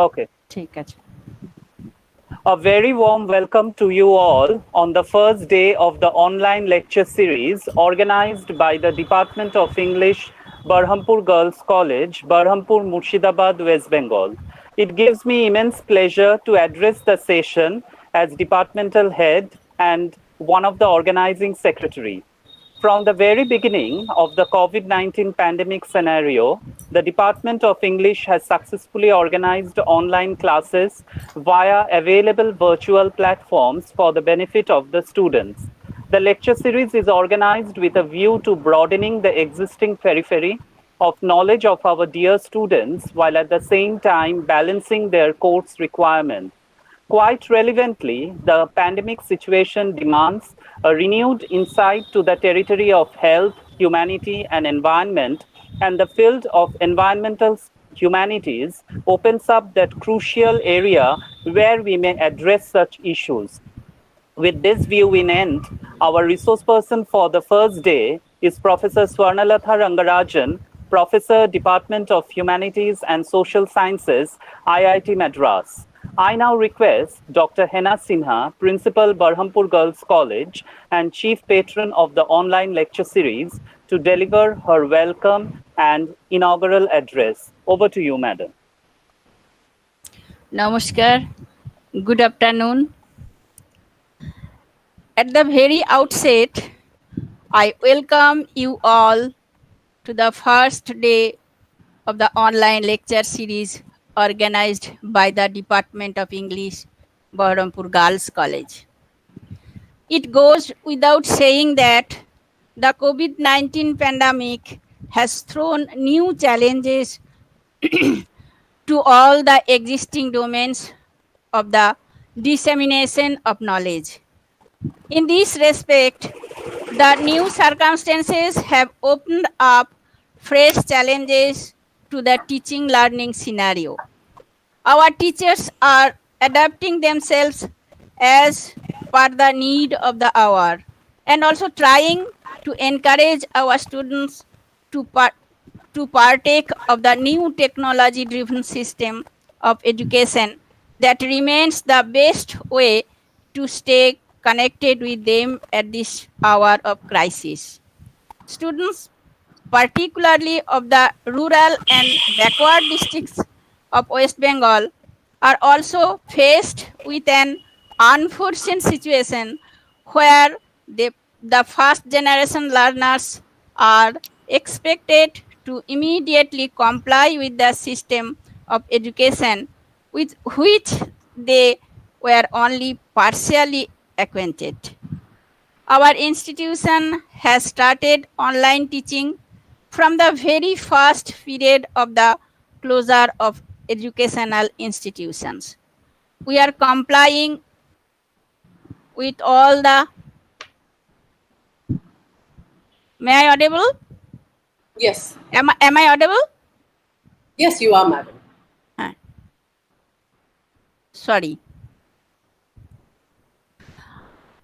Okay. ठीक আছে. A very warm welcome to you all on the first day of the online lecture series organized by the Department of English, Berhampur Girls College, Berhampur, Murshidabad, West Bengal. It gives me immense pleasure to address the session as departmental head and one of the organizing secretary. From the very beginning of the COVID 19 pandemic scenario, the Department of English has successfully organized online classes via available virtual platforms for the benefit of the students. The lecture series is organized with a view to broadening the existing periphery of knowledge of our dear students while at the same time balancing their course requirements. Quite relevantly, the pandemic situation demands a renewed insight to the territory of health, humanity, and environment, and the field of environmental humanities opens up that crucial area where we may address such issues. With this view in end, our resource person for the first day is Professor Swarnalatha Rangarajan, Professor, Department of Humanities and Social Sciences, IIT Madras. I now request Dr. Hena Sinha, Principal, Berhampur Girls College and Chief Patron of the online lecture series, to deliver her welcome and inaugural address. Over to you, madam. নমস্কার. Good afternoon. At the very outset, I welcome you all to the first day of the online lecture series organized by the Department of English, Berhampur Girls College. It goes without saying that the COVID-19 pandemic has thrown new challenges to all the existing domains of the dissemination of knowledge. In this respect, the new circumstances have opened up fresh challenges to the teaching learning scenario. Our teachers are adapting themselves as per the need of the hour and also trying to encourage our students to partake of the new technology driven system of education that remains the best way to stay connected with them at this hour of crisis. Students, particularly of the rural and backward districts of West Bengal, are also faced with an unforeseen situation where the first generation learners are expected to immediately comply with the system of education with which they were only partially acquainted. Our institution has started online teaching from the very first period of the closure of educational institutions. We are complying with all the. May I audible? Yes. Am I audible? Yes, you are, madam. Sorry.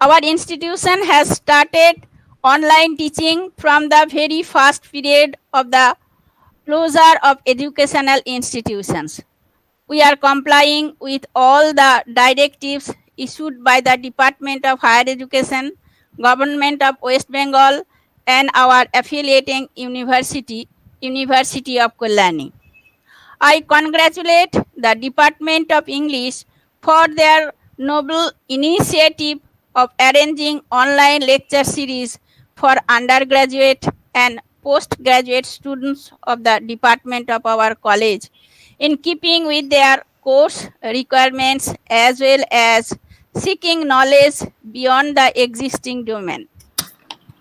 Our institution has started online teaching from the very first period of the closure of educational institutions. We are complying with all the directives issued by the Department of Higher Education, Government of West Bengal, and our affiliating university, University of Kalyani. I congratulate the Department of English for their noble initiative of arranging online lecture series for undergraduate and postgraduate students of the department of our college in keeping with their course requirements as well as seeking knowledge beyond the existing domain.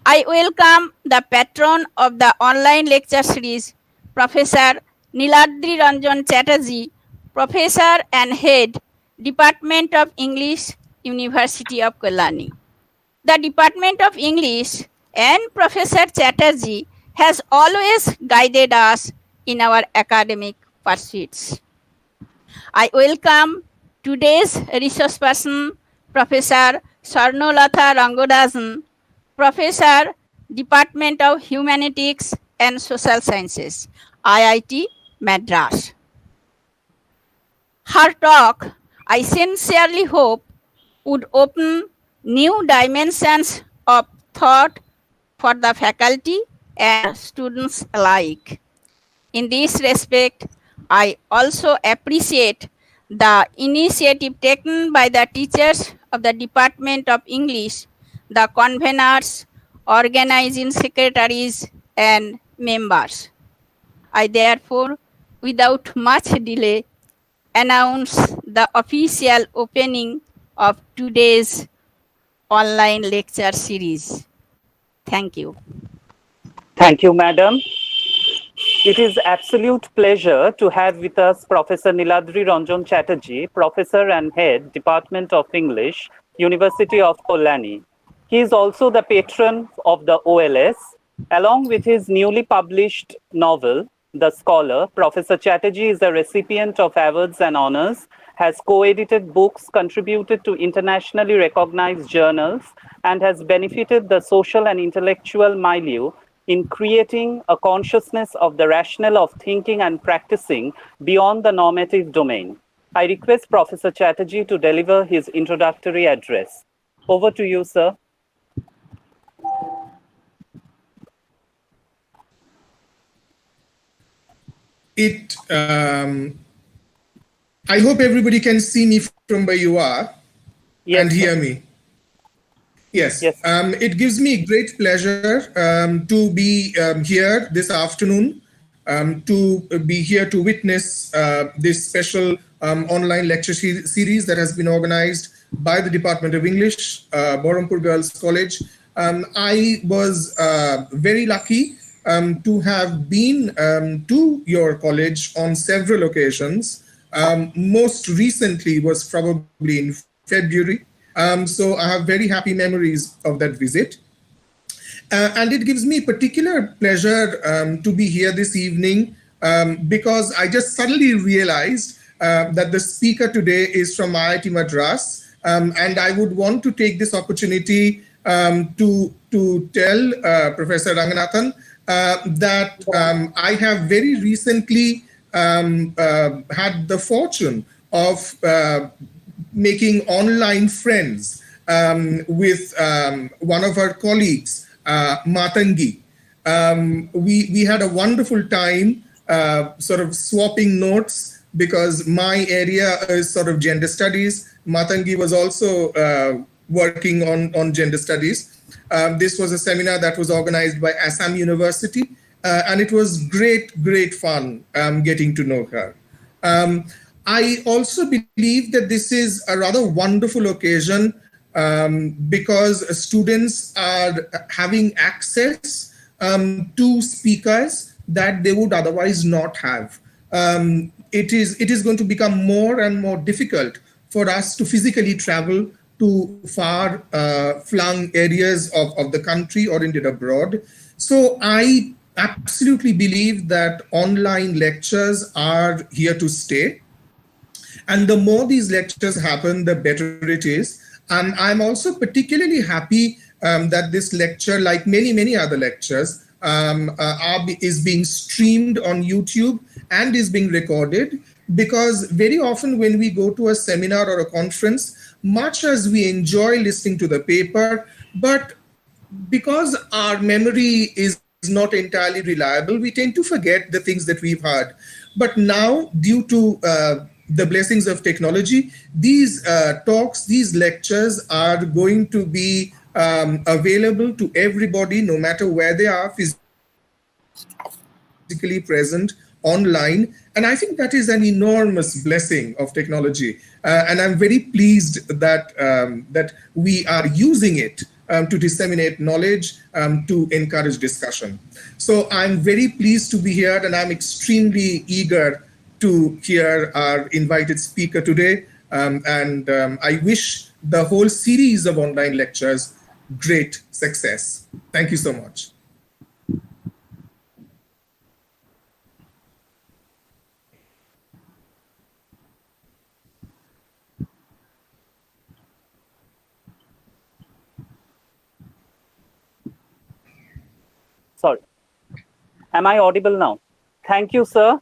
I welcome the patron of the online lecture series, Professor Niladri Ranjan Chatterjee, Professor and Head, Department of English, University of Kalyani. The Department of English and Professor Chatterjee has always guided us in our academic pursuits. I welcome today's resource person, Professor Swarnalatha Rangarajan, Professor, Department of Humanities and Social Sciences, IIT Madras. her talk, I sincerely hope, would open new dimensions of thought for the faculty and students alike. In this respect, I also appreciate the initiative taken by the teachers of the Department of English, the conveners, organizing secretaries, and members. I therefore, without much delay, announce the official opening of today's online lecture series. Thank you. Thank you, madam. It is absolute pleasure to have with us Professor Niladri Ranjan Chatterjee, Professor and Head, Department of English, University of Kolani. He is also the patron of the OLS. Along with his newly published novel, The Scholar, Professor Chatterjee is a recipient of awards and honors, has co-edited books, contributed to internationally recognized journals, and has benefited the social and intellectual milieu in creating a consciousness of the rationale of thinking and practicing beyond the normative domain. I request Professor Chatterjee to deliver his introductory address. Over to you, sir. It. I hope everybody can see me from where you are and Yes, hear sir. me. Yes, Yes. it gives me great pleasure to be here this afternoon, to be here to witness this special online lecture series that has been organized by the Department of English, Berhampur Girls College. I was very lucky to have been to your college on several occasions. Most recently was probably in February. So I have very happy memories of that visit. And it gives me particular pleasure to be here this evening because I just suddenly realized that the speaker today is from IIT Madras. And I would want to take this opportunity to tell Professor Ranganathan that I have very recently had the fortune of making online friends with one of our colleagues, Matangi. We had a wonderful time sort of swapping notes because my area is sort of gender studies. Matangi was also working on gender studies. This was a seminar that was organized by Assam University, and it was great fun getting to know her. I also believe that this is a rather wonderful occasion because students are having access to speakers that they would otherwise not have. It is going to become more and more difficult for us to physically travel to far flung areas of the country or indeed abroad. So I absolutely believe that online lectures are here to stay. And the more these lectures happen, the better it is. And I'm also particularly happy that this lecture, like many other lectures, is being streamed on YouTube and is being recorded, because very often when we go to a seminar or a conference, much as we enjoy listening to the paper, but because our memory is not entirely reliable, we tend to forget the things that we've heard. But now, due to the blessings of technology, these talks, these lectures are going to be available to everybody, no matter where they are, physically present, online. And I think that is an enormous blessing of technology. And I'm very pleased that we are using it to disseminate knowledge, to encourage discussion. So I'm very pleased to be here, and I'm extremely eager to hear our invited speaker today. I wish the whole series of online lectures great success. Thank you so much. Sorry. Am I audible now? Thank you, sir.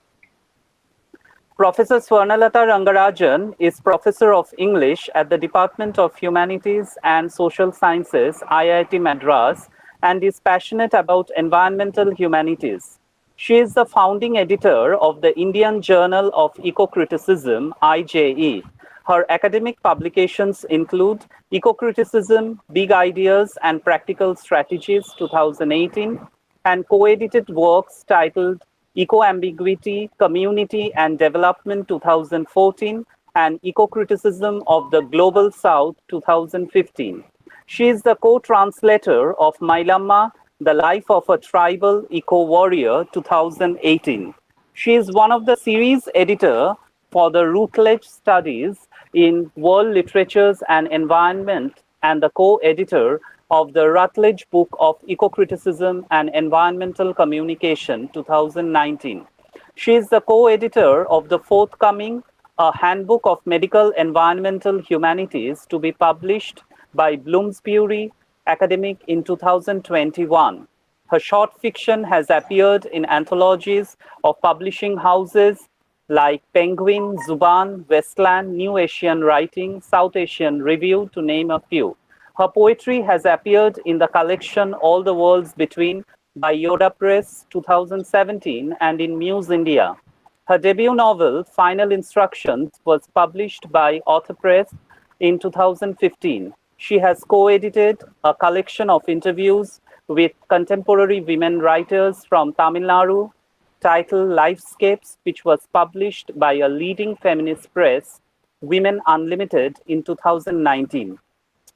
Professor Swarnalata Rangarajan is Professor of English at the Department of Humanities and Social Sciences, IIT Madras, and is passionate about environmental humanities. She is the founding editor of the Indian Journal of Eco-Criticism, IJE. Her academic publications include Eco-Criticism, Big Ideas and Practical Strategies, 2018, and co-edited works titled Eco-Ambiguity, Community and Development 2014 and Eco-Criticism of the Global South 2015. She is the co-translator of Mailamma, The Life of a Tribal Eco-Warrior 2018. She is one of the series editor for the Routledge Studies in World Literatures and Environment and the co-editor of the Routledge Book of Eco-Criticism and Environmental Communication 2019. She is the co-editor of the forthcoming A Handbook of Medical Environmental Humanities to be published by Bloomsbury Academic in 2021. Her short fiction has appeared in anthologies of publishing houses like Penguin, Zuban, Westland, New Asian Writing, South Asian Review, to name a few. Her poetry has appeared in the collection All the Worlds Between by Yoda Press 2017 and in Muse India. Her debut novel, Final Instructions, was published by Author Press in 2015. She has co-edited a collection of interviews with contemporary women writers from Tamil Nadu titled Lifescapes, which was published by a leading feminist press, Women Unlimited, in 2019.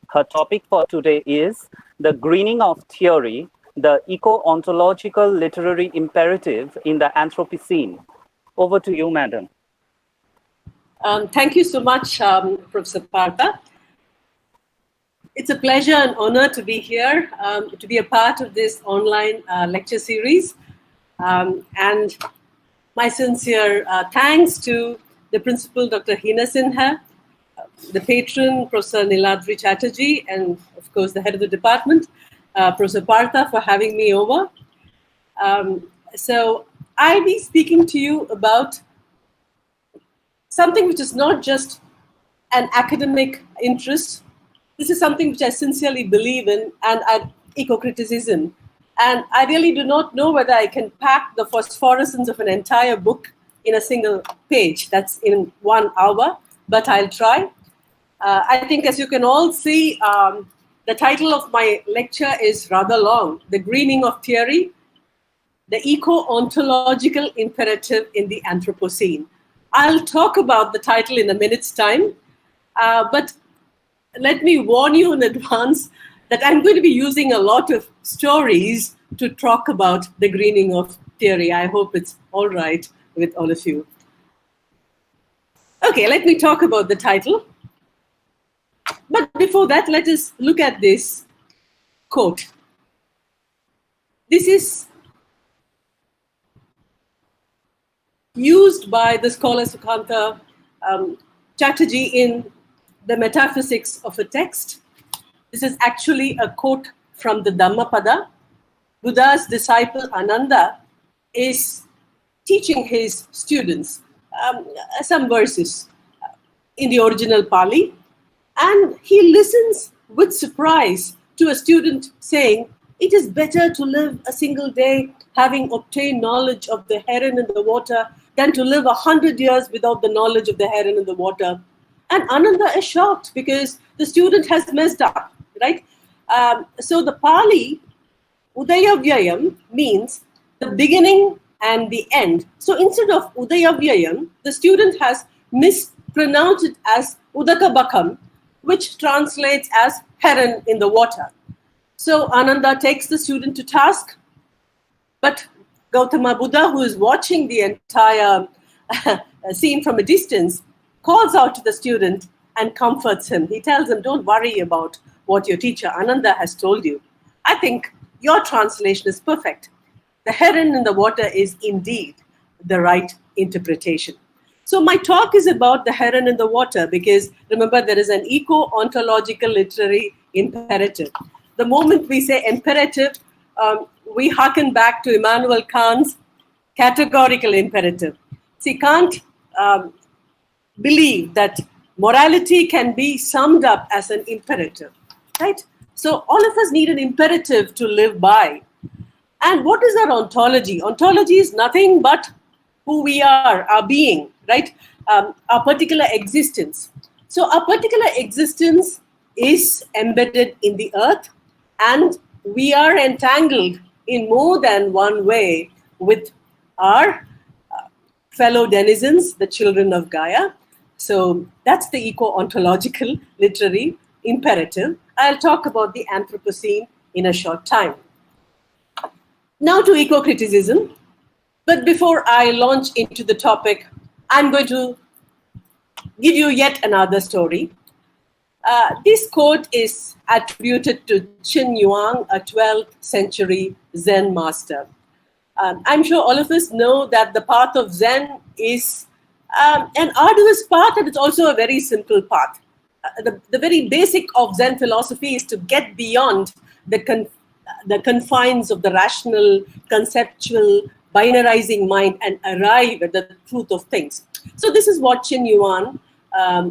Her topic for today is the greening of theory, the eco-ontological literary imperative in the Anthropocene. Over to you, madam. Thank you so much, Professor Partha. It's a pleasure and honor to be here, to be a part of this online lecture series. And my sincere thanks to the principal, Dr. Hina Sinha, the patron, Professor Niladri Chatterjee, and of course the head of the department, Professor Partha, for having me over. So I'll be speaking to you about something which is not just an academic interest. This is something which I sincerely believe in, and eco-criticism. And I really do not know whether I can pack the phosphorescence of an entire book in a single page. That's in 1 hour, but I'll try. I think, as you can all see, the title of my lecture is rather long, The Greening of Theory, the Eco-Ontological Imperative in the Anthropocene. I'll talk about the title in a minute's time, but let me warn you in advance that I'm going to be using a lot of stories to talk about the greening of theory. I hope it's all right with all of you. Okay, let me talk about the title. But before that, let us look at this quote. This is used by the scholar Sukanta Chatterjee in The Metaphysics of a Text. This is actually a quote from the Dhammapada. Buddha's disciple Ananda is teaching his students some verses in the original Pali. And he listens with surprise to a student saying, "It is better to live a single day having obtained knowledge of the heron in the water than to live 100 years without the knowledge of the heron in the water." And Ananda is shocked because the student has messed up, right? So the Pali, Udayavyayam, means the beginning and the end. So instead of Udayavyayam, the student has mispronounced it as Udakabakam, which translates as heron in the water. So Ananda takes the student to task, but Gautama Buddha, who is watching the entire scene from a distance, calls out to the student and comforts him. He tells him, "Don't worry about what your teacher Ananda has told you. I think your translation is perfect. The heron in the water is indeed the right interpretation." So my talk is about the heron in the water because, remember, there is an eco-ontological literary imperative. The moment we say imperative, we harken back to Immanuel Kant's categorical imperative. See, Kant believe that morality can be summed up as an imperative, right? So all of us need an imperative to live by. And what is our ontology? Ontology is nothing but who we are, our being, right? Our particular existence. So our particular existence is embedded in the earth, and we are entangled in more than one way with our fellow denizens, the children of Gaia. So that's the eco-ontological literary imperative. I'll talk about the Anthropocene in a short time. Now to eco-criticism. But before I launch into the topic, I'm going to give you yet another story. This quote is attributed to Qin Yuan, a 12th century Zen master. I'm sure all of us know that the path of Zen is an arduous path, and it's also a very simple path. The very basic of Zen philosophy is to get beyond the confines of the rational, conceptual, binarizing mind and arrive at the truth of things. So this is what Qin Yuan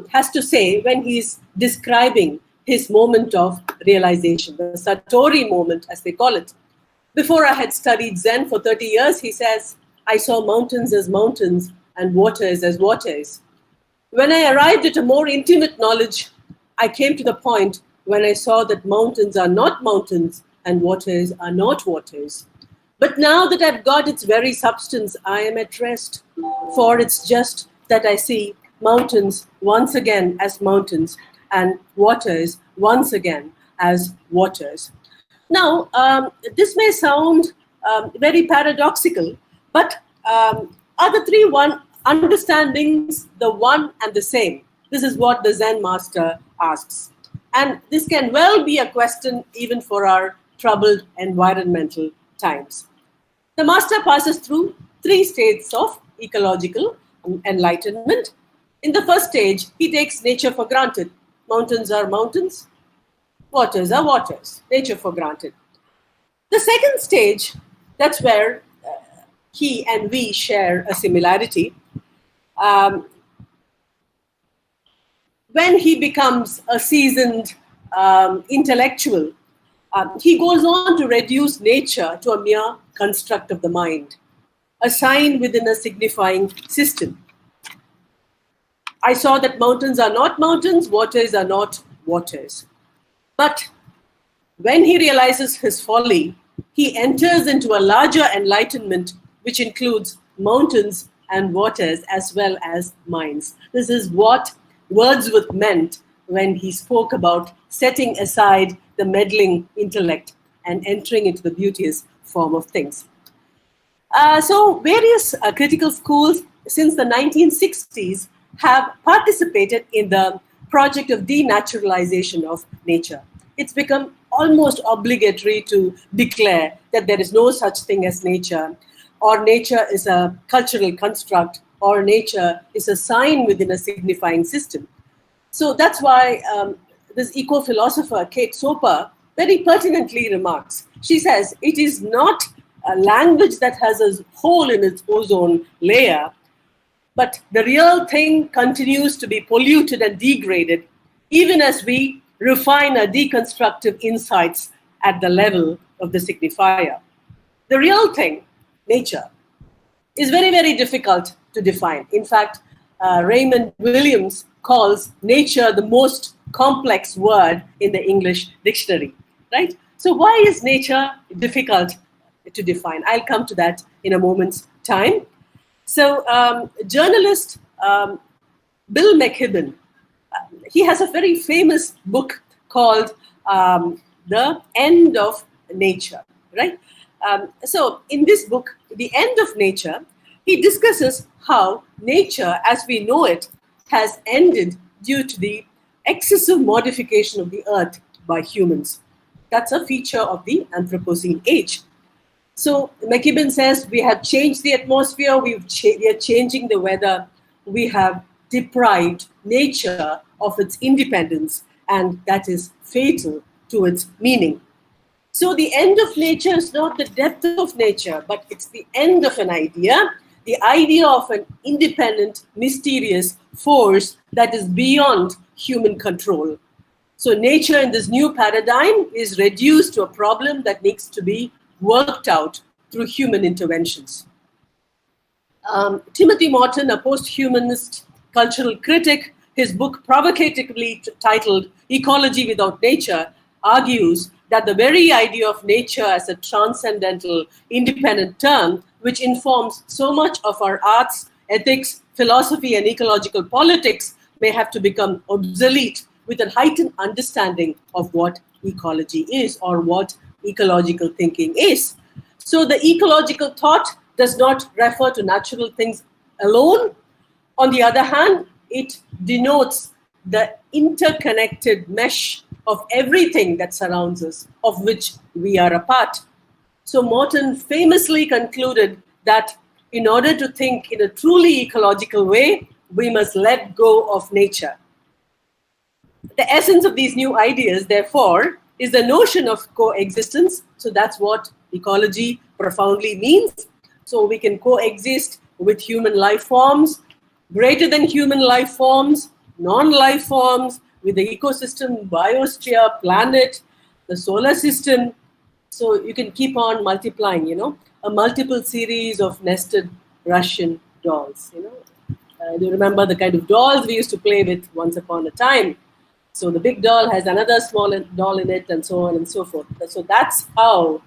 has to say when he's describing his moment of realization, the Satori moment, as they call it. Before I had studied Zen for 30 years, he says, I saw mountains as mountains and waters as waters. When I arrived at a more intimate knowledge, I came to the point when I saw that mountains are not mountains and waters are not waters. But now that I've got its very substance, I am at rest, for it's just that I see mountains once again as mountains and waters once again as waters. Now, this may sound very paradoxical, but are the three understandings the one and the same? This is what the Zen master asks. And this can well be a question even for our troubled environmental times. The master passes through three states of ecological enlightenment. In the first stage, he takes nature for granted. Mountains are mountains, waters are waters, nature for granted. The second stage, that's where he and we share a similarity. When he becomes a seasoned intellectual, he goes on to reduce nature to a mere construct of the mind, a sign within a signifying system. I saw that mountains are not mountains, waters are not waters. But when he realizes his folly, he enters into a larger enlightenment, which includes mountains and waters as well as minds. This is what Wordsworth meant when he spoke about setting aside the meddling intellect and entering into the beauteous form of things. So various critical schools since the 1960s have participated in the project of denaturalization of nature. It's become almost obligatory to declare that there is no such thing as nature, or nature is a cultural construct, or nature is a sign within a signifying system. So that's why this eco-philosopher, Kate Soper, very pertinently remarks. She says, it is not a language that has a hole in its ozone layer, but the real thing continues to be polluted and degraded, even as we refine our deconstructive insights at the level of the signifier. The real thing, nature, is very, very difficult to define. In fact, Raymond Williams calls nature the most complex word in the English dictionary, right? So why is nature difficult to define? I'll come to that in a moment's time. So journalist Bill McKibben, he has a very famous book called The End of Nature, right? So in this book, The End of Nature, he discusses how nature as we know it has ended due to the excessive modification of the earth by humans. That's a feature of the Anthropocene age. So McKibben says we have changed the atmosphere, we are changing the weather, we have deprived nature of its independence, and that is fatal to its meaning. So the end of nature is not the depth of nature, but it's the end of an idea. the idea of an independent, mysterious force that is beyond human control. So nature in this new paradigm is reduced to a problem that needs to be worked out through human interventions. Timothy Morton, a post-humanist cultural critic, his book provocatively titled Ecology Without Nature, argues that the very idea of nature as a transcendental, independent term, which informs so much of our arts, ethics, philosophy, and ecological politics, may have to become obsolete with a heightened understanding of what ecology is or what ecological thinking is. So the ecological thought does not refer to natural things alone. On the other hand, it denotes the interconnected mesh of everything that surrounds us, of which we are a part. So Morton famously concluded that in order to think in a truly ecological way, we must let go of nature. The essence of these new ideas, therefore, is the notion of coexistence. So that's what ecology profoundly means. So we can coexist with human life forms, greater than human life forms, non-life forms, with the ecosystem, biosphere, planet, the solar system. So you can keep on multiplying, a multiple series of nested Russian dolls, Do you remember the kind of dolls we used to play with once upon a time? So the big doll has another small doll in it, and so on and so forth. So that's how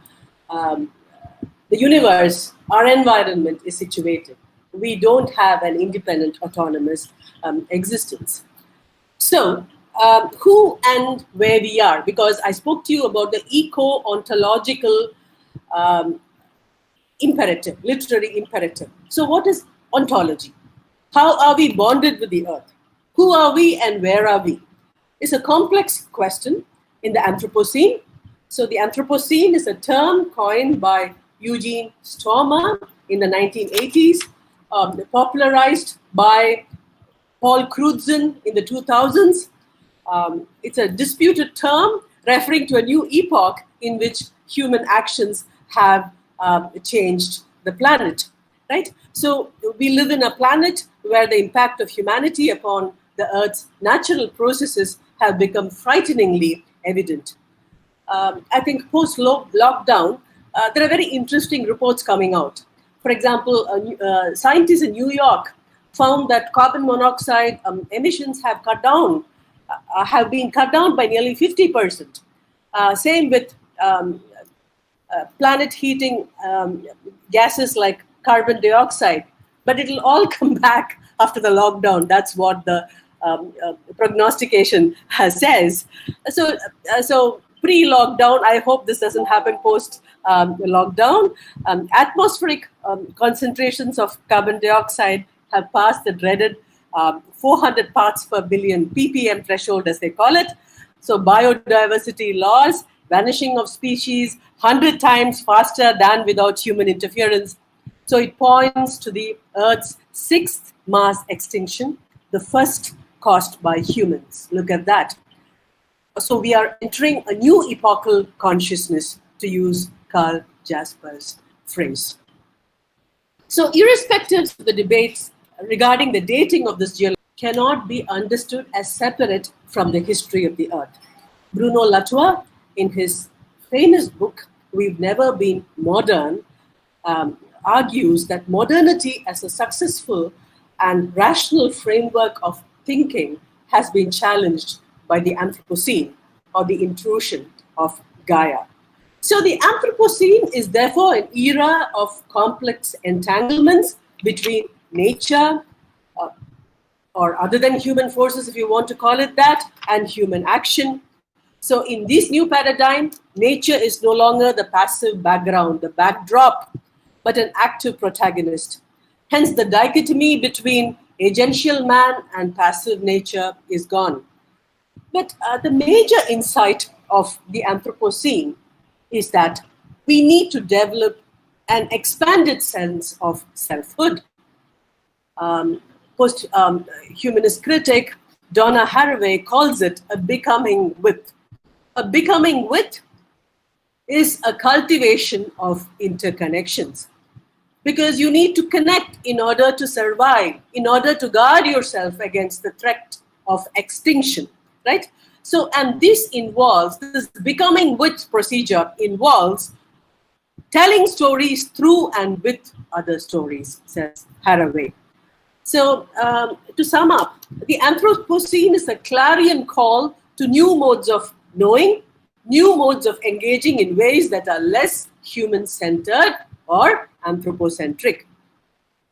the universe, our environment, is situated. We don't have an independent, autonomous existence. So who and where we are, because I spoke to you about the eco-ontological imperative, literary imperative. So what is ontology? How are we bonded with the earth? Who are we and where are we? It's a complex question in the Anthropocene. So the Anthropocene is a term coined by Eugene Stormer in the 1980s, popularized by Paul Crutzen in the 2000s. It's a disputed term referring to a new epoch in which human actions have changed the planet, right? So we live in a planet where the impact of humanity upon the Earth's natural processes have become frighteningly evident. I think post-lockdown, there are very interesting reports coming out. For example, scientists in New York found that carbon monoxide emissions have been cut down by nearly 50%. Same with planet heating gases like carbon dioxide, but it'll all come back after the lockdown. That's what the prognostication says. So pre-lockdown, I hope this doesn't happen post-lockdown. Atmospheric concentrations of carbon dioxide have passed the dreaded 400 parts per billion ppm threshold, as they call it. So biodiversity loss, vanishing of species 100 times faster than without human interference. So it points to the Earth's 6th mass extinction, the first caused by humans. Look at that. So we are entering a new epochal consciousness, to use Carl Jasper's phrase. So irrespective of the debates regarding the dating of this geology, cannot be understood as separate from the history of the Earth. Bruno Latour, in his famous book, We've Never Been Modern, argues that modernity as a successful and rational framework of thinking has been challenged by the Anthropocene, or the intrusion of Gaia. So the Anthropocene is therefore an era of complex entanglements between nature, or other than human forces, if you want to call it that, and human action. So in this new paradigm, nature is no longer the passive background, the backdrop, but an active protagonist. Hence, the dichotomy between agential man and passive nature is gone. But the major insight of the Anthropocene is that we need to develop an expanded sense of selfhood. Post-humanist critic Donna Haraway calls it a becoming with. A becoming with is a cultivation of interconnections. because you need to connect in order to survive, in order to guard yourself against the threat of extinction, right? So, and this becoming with procedure involves telling stories through and with other stories, says Haraway. So, to sum up, the Anthropocene is a clarion call to new modes of knowing, new modes of engaging in ways that are less human-centered or anthropocentric,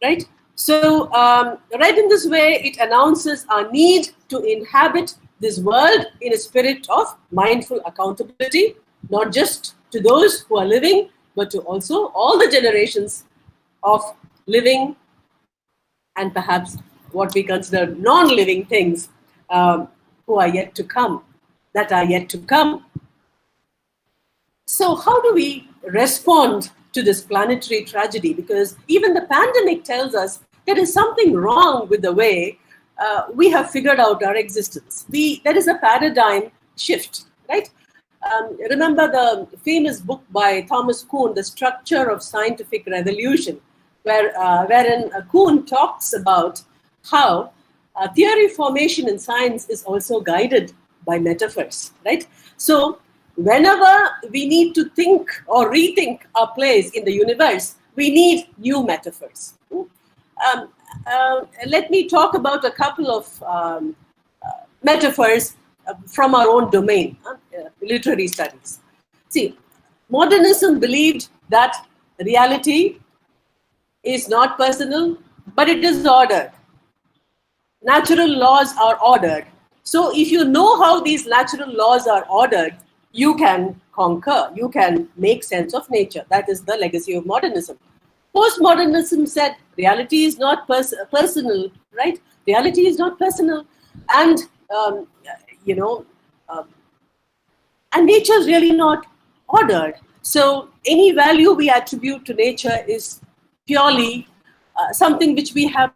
right? So, right in this way, it announces our need to inhabit this world in a spirit of mindful accountability, not just to those who are living, but to also all the generations of living and perhaps what we consider non-living things who are yet to come, that are yet to come. So how do we respond to this planetary tragedy? Because even the pandemic tells us there is something wrong with the way we have figured out our existence. There is a paradigm shift, right? Remember the famous book by Thomas Kuhn, The Structure of Scientific Revolution, wherein Kuhn talks about how theory formation in science is also guided by metaphors, right? So whenever we need to think or rethink our place in the universe, we need new metaphors. Let me talk about a couple of metaphors from our own domain, literary studies. See, modernism believed that reality is not personal, but it is ordered. Natural laws are ordered. So if you know how these natural laws are ordered, you can conquer, you can make sense of nature. That is the legacy of modernism. Postmodernism said reality is not personal, right? Reality is not personal. And, and nature is really not ordered. So any value we attribute to nature is purely something which we have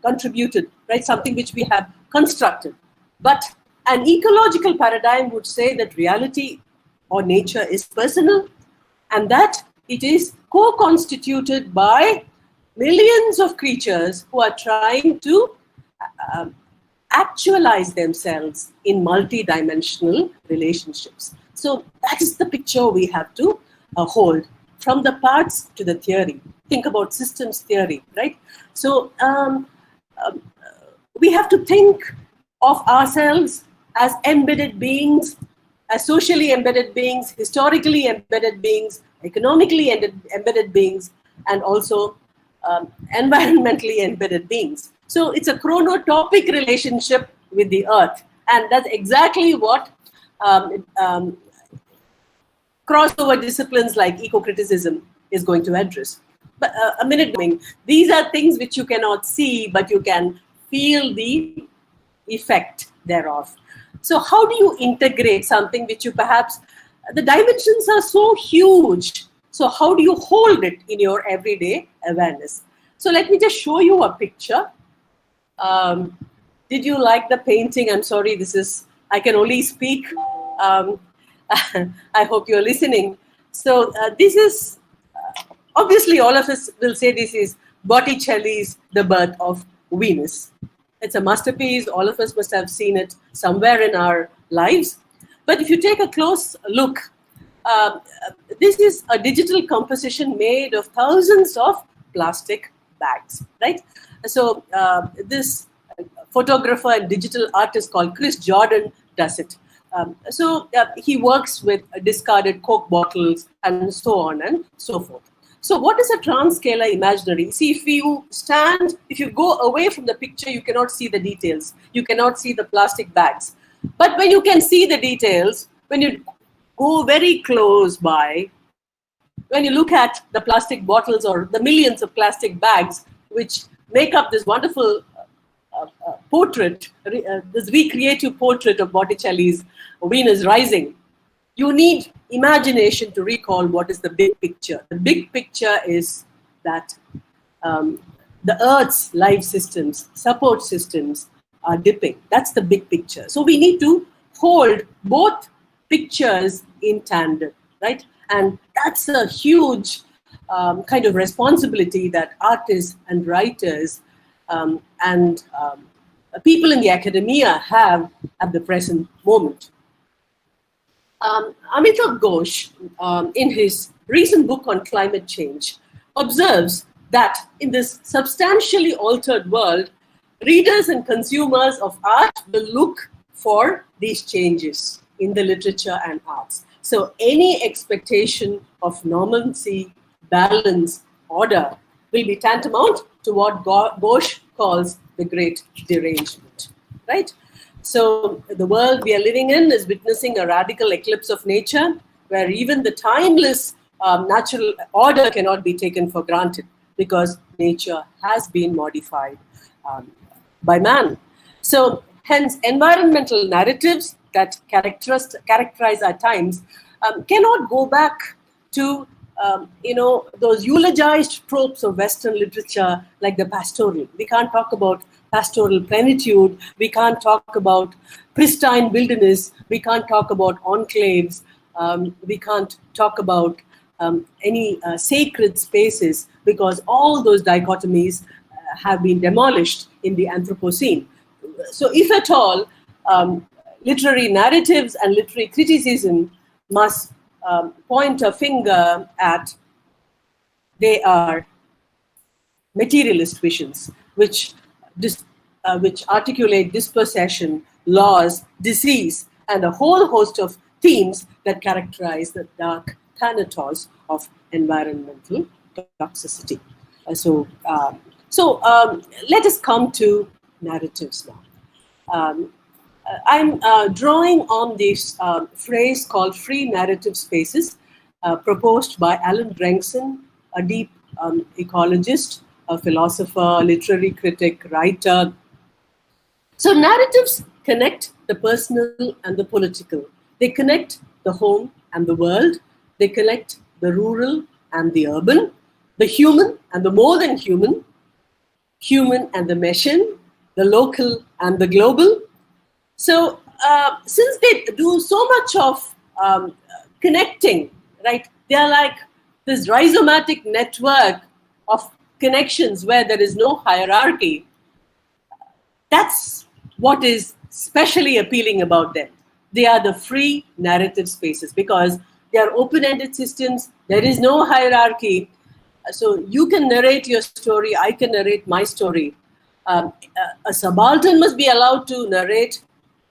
contributed, right? Something which we have constructed. But an ecological paradigm would say that reality or nature is personal and that it is co-constituted by millions of creatures who are trying to actualize themselves in multi-dimensional relationships. So that is the picture we have to hold, from the parts to the theory. Think about systems theory, right? So we have to think of ourselves as embedded beings, as socially embedded beings, historically embedded beings, economically embedded beings, and also environmentally embedded beings. So it's a chronotopic relationship with the earth. And that's exactly what crossover disciplines like eco-criticism is going to address. But these are things which you cannot see, but you can feel the effect thereof. So how do you integrate something which you perhaps, the dimensions are so huge. So how do you hold it in your everyday awareness? So let me just show you a picture. Did you like the painting? I'm sorry, I can only speak. I hope you're listening. So this is, obviously all of us will say this is Botticelli's The Birth of Venus. It's a masterpiece. All of us must have seen it somewhere in our lives. But if you take a close look, this is a digital composition made of thousands of plastic bags, right? So this photographer and digital artist called Chris Jordan does it. So he works with discarded Coke bottles and so on and so forth. So what is a transscalar imaginary? See, if you go away from the picture, you cannot see the details. You cannot see the plastic bags. But when you can see the details, when you go very close by, when you look at the plastic bottles or the millions of plastic bags, which make up this wonderful portrait, this recreative portrait of Botticelli's Venus Rising, you need imagination to recall what is the big picture. The big picture is that the Earth's life systems, support systems are dipping. That's the big picture. So we need to hold both pictures in tandem, right? And that's a huge kind of responsibility that artists and writers and people in the academia have at the present moment. Amitav Ghosh, in his recent book on climate change, observes that in this substantially altered world, readers and consumers of art will look for these changes in the literature and arts. So any expectation of normalcy, balance, order will be tantamount to what Ghosh calls the great derangement, right? So the world we are living in is witnessing a radical eclipse of nature, where even the timeless natural order cannot be taken for granted, because nature has been modified by man. So hence, environmental narratives that characterize our times cannot go back to those eulogized tropes of Western literature like the pastoral. We can't talk about pastoral plenitude. We can't talk about pristine wilderness. We can't talk about enclaves. We can't talk about any sacred spaces, because all those dichotomies have been demolished in the Anthropocene. So if at all, literary narratives and literary criticism must point a finger at, they are materialist visions, which articulate dispossession, loss, disease, and a whole host of themes that characterize the dark thanatos of environmental toxicity. So let us come to narratives now. I'm drawing on this phrase called free narrative spaces, proposed by Alan Drengson, a deep ecologist, a philosopher, literary critic, writer. So narratives connect the personal and the political. They connect the home and the world. They connect the rural and the urban, the human and the more than human, human and the machine, the local and the global. So since they do so much of connecting, right, they're like this rhizomatic network of connections where there is no hierarchy. That's what is specially appealing about them. They are the free narrative spaces because they are open-ended systems. There is no hierarchy. So you can narrate your story. I can narrate my story. A subaltern must be allowed to narrate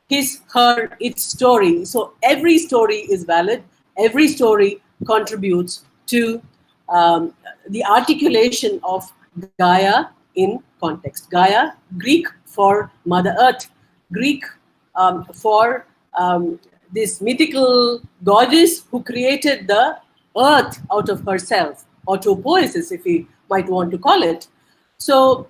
his, her, its story. So every story is valid. Every story contributes to the articulation of Gaia in context. Gaia, Greek for Mother Earth, Greek for this mythical goddess who created the earth out of herself, autopoiesis, if we might want to call it. So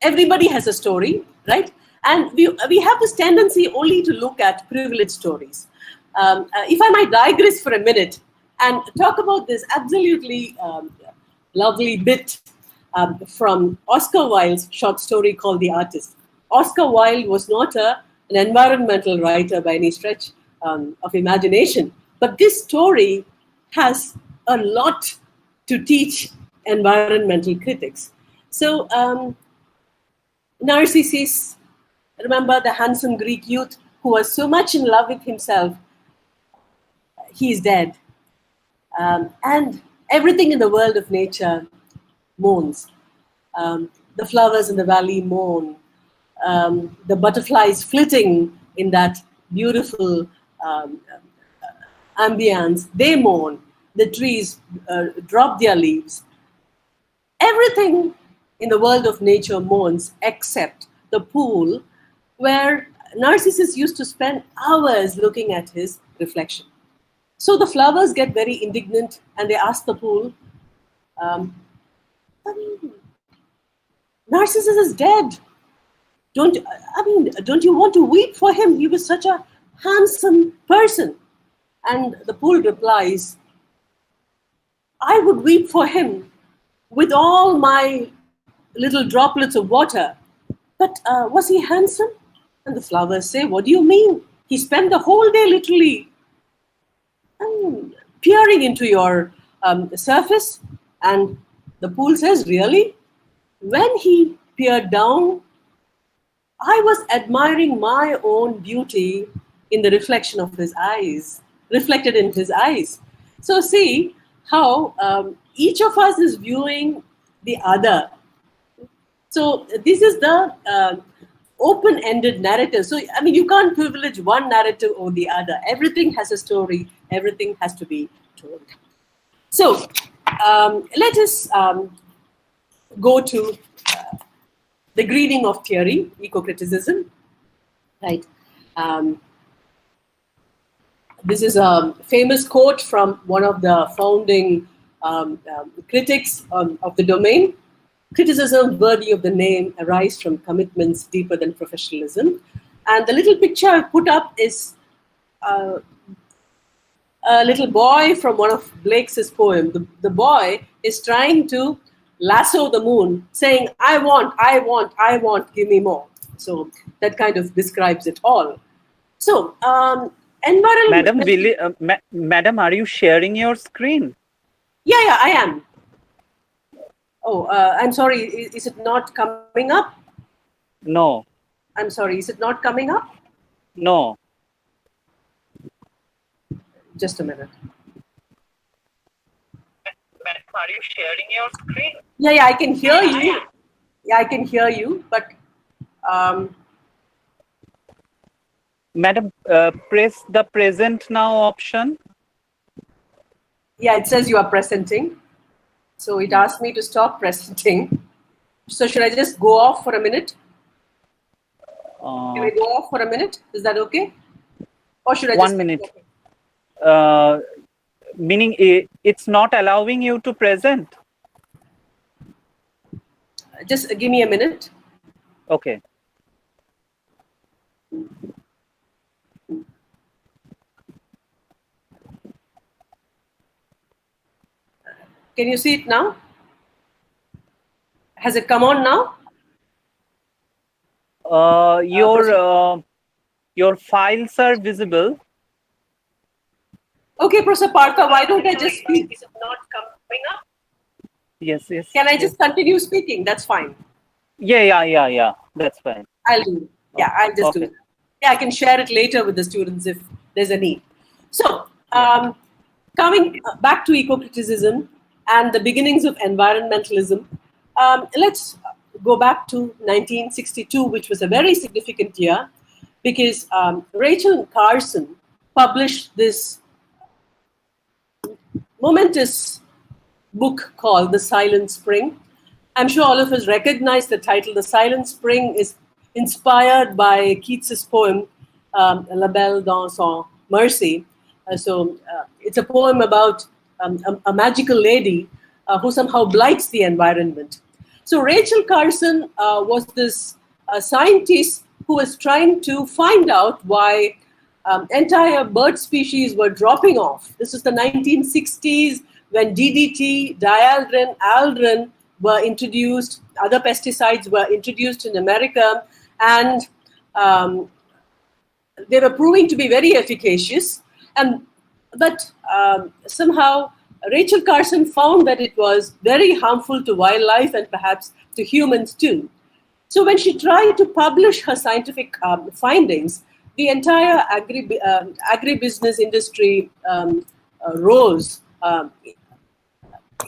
everybody has a story, right? And we have this tendency only to look at privileged stories. If I might digress for a minute and talk about this absolutely lovely bit from Oscar Wilde's short story called The Artist. Oscar Wilde was not an environmental writer by any stretch of imagination, but this story has a lot to teach environmental critics. So Narcissus, remember the handsome Greek youth who was so much in love with himself, he is dead. And everything in the world of nature mourns. The flowers in the valley mourn. The butterflies flitting in that beautiful ambience, they mourn. The trees drop their leaves. Everything in the world of nature mourns except the pool where Narcissus used to spend hours looking at his reflection. So the flowers get very indignant and they ask the pool, Narcissus is dead. Don't you want to weep for him? He was such a handsome person. And the pool replies, I would weep for him with all my little droplets of water. But was he handsome? And the flowers say, what do you mean? He spent the whole day literally peering into your surface. And the pool says, really? When he peered down, I was admiring my own beauty in the reflection of his eyes, reflected in his eyes. So see how each of us is viewing the other. So this is the open-ended narrative. So, I mean, you can't privilege one narrative or the other. Everything has a story. Everything has to be told. So let us go to the greening of theory, eco-criticism. Right. This is a famous quote from one of the founding critics of the domain. Criticism worthy of the name arise from commitments deeper than professionalism. And the little picture I put up is a little boy from one of Blake's poem. The boy is trying to lasso the moon, saying, I want, give me more. So that kind of describes it all. So, environmental... Madam, are you sharing your screen? Yeah, I am. Oh, I'm sorry. Is it not coming up? No. I'm sorry. Is it not coming up? No. Just a minute. Madam, are you sharing your screen? Yeah, I can hear you. Yeah, I can hear you. But, Madam, press the present now option. Yeah, it says you are presenting. So it asked me to stop presenting. So should I just go off for a minute? Can I go off for a minute? Is that okay? Or should I 1 minute? Meaning it's not allowing you to present? Just give me a minute. Okay. Can you see it now? Has it come on now? Your files are visible. Okay, Professor Partha, why don't I just speak? Is it not coming up? Yes. Can I just continue speaking? That's fine. Yeah. That's fine. I'll do it. Yeah, I'll just do it. Yeah, I can share it later with the students if there's a need. So, coming back to eco-criticism and the beginnings of environmentalism, let's go back to 1962, which was a very significant year because Rachel Carson published this momentous book called The Silent Spring. I'm sure all of us recognize the title. The Silent Spring is inspired by Keats's poem, La Belle dans son Mercy. It's a poem about a magical lady who somehow blights the environment. So Rachel Carson was this scientist who was trying to find out why entire bird species were dropping off. This is the 1960s when DDT, dialdrin, aldrin were introduced. Other pesticides were introduced in America, and they were proving to be very efficacious. But somehow Rachel Carson found that it was very harmful to wildlife and perhaps to humans too. So when she tried to publish her scientific findings, the entire agribusiness industry rose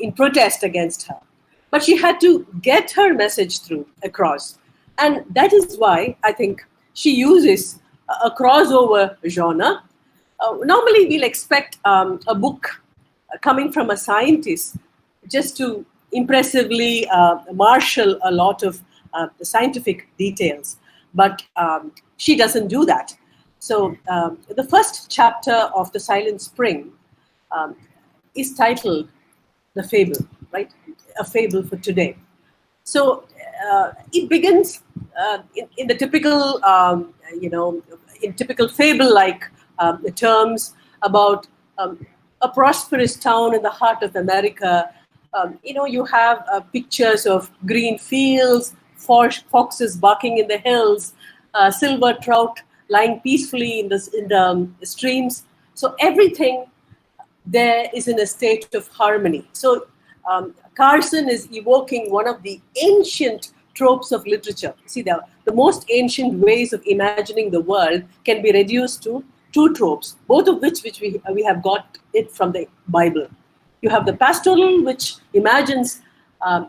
in protest against her. But she had to get her message across. And that is why I think she uses a crossover genre. Normally, we'll expect a book coming from a scientist just to impressively marshal a lot of the scientific details. But she doesn't do that. So the first chapter of The Silent Spring is titled The Fable, right? A Fable for Today. So it begins in the typical, in typical fable-like terms about a prosperous town in the heart of America. You have pictures of green fields, foxes barking in the hills, silver trout lying peacefully in the streams. So everything there is in a state of harmony. So Carson is evoking one of the ancient tropes of literature. See, the most ancient ways of imagining the world can be reduced to two tropes, both of which we have got it from the Bible. You have the pastoral, which imagines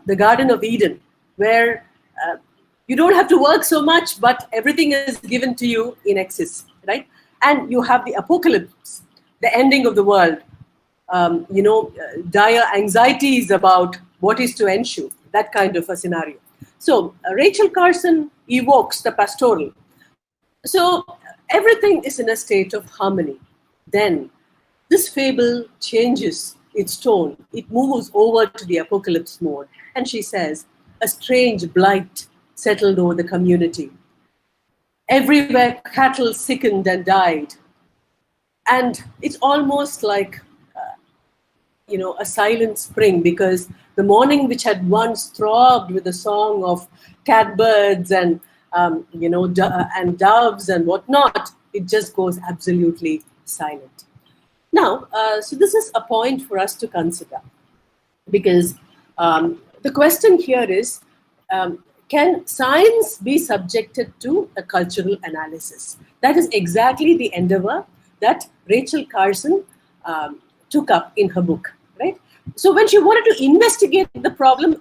the Garden of Eden, where you don't have to work so much, but everything is given to you in excess, right? And you have the apocalypse, the ending of the world, dire anxieties about what is to ensue, that kind of a scenario. So Rachel Carson evokes the pastoral. So everything is in a state of harmony. Then this fable changes its tone. It moves over to the apocalypse mode. And she says, a strange blight settled over the community. Everywhere cattle sickened and died. And it's almost like, a silent spring, because the morning which had once throbbed with the song of catbirds and, and doves and whatnot, it just goes absolutely silent. Now, so this is a point for us to consider, because the question here is, can science be subjected to a cultural analysis? That is exactly the endeavor that Rachel Carson took up in her book, right? So when she wanted to investigate the problem,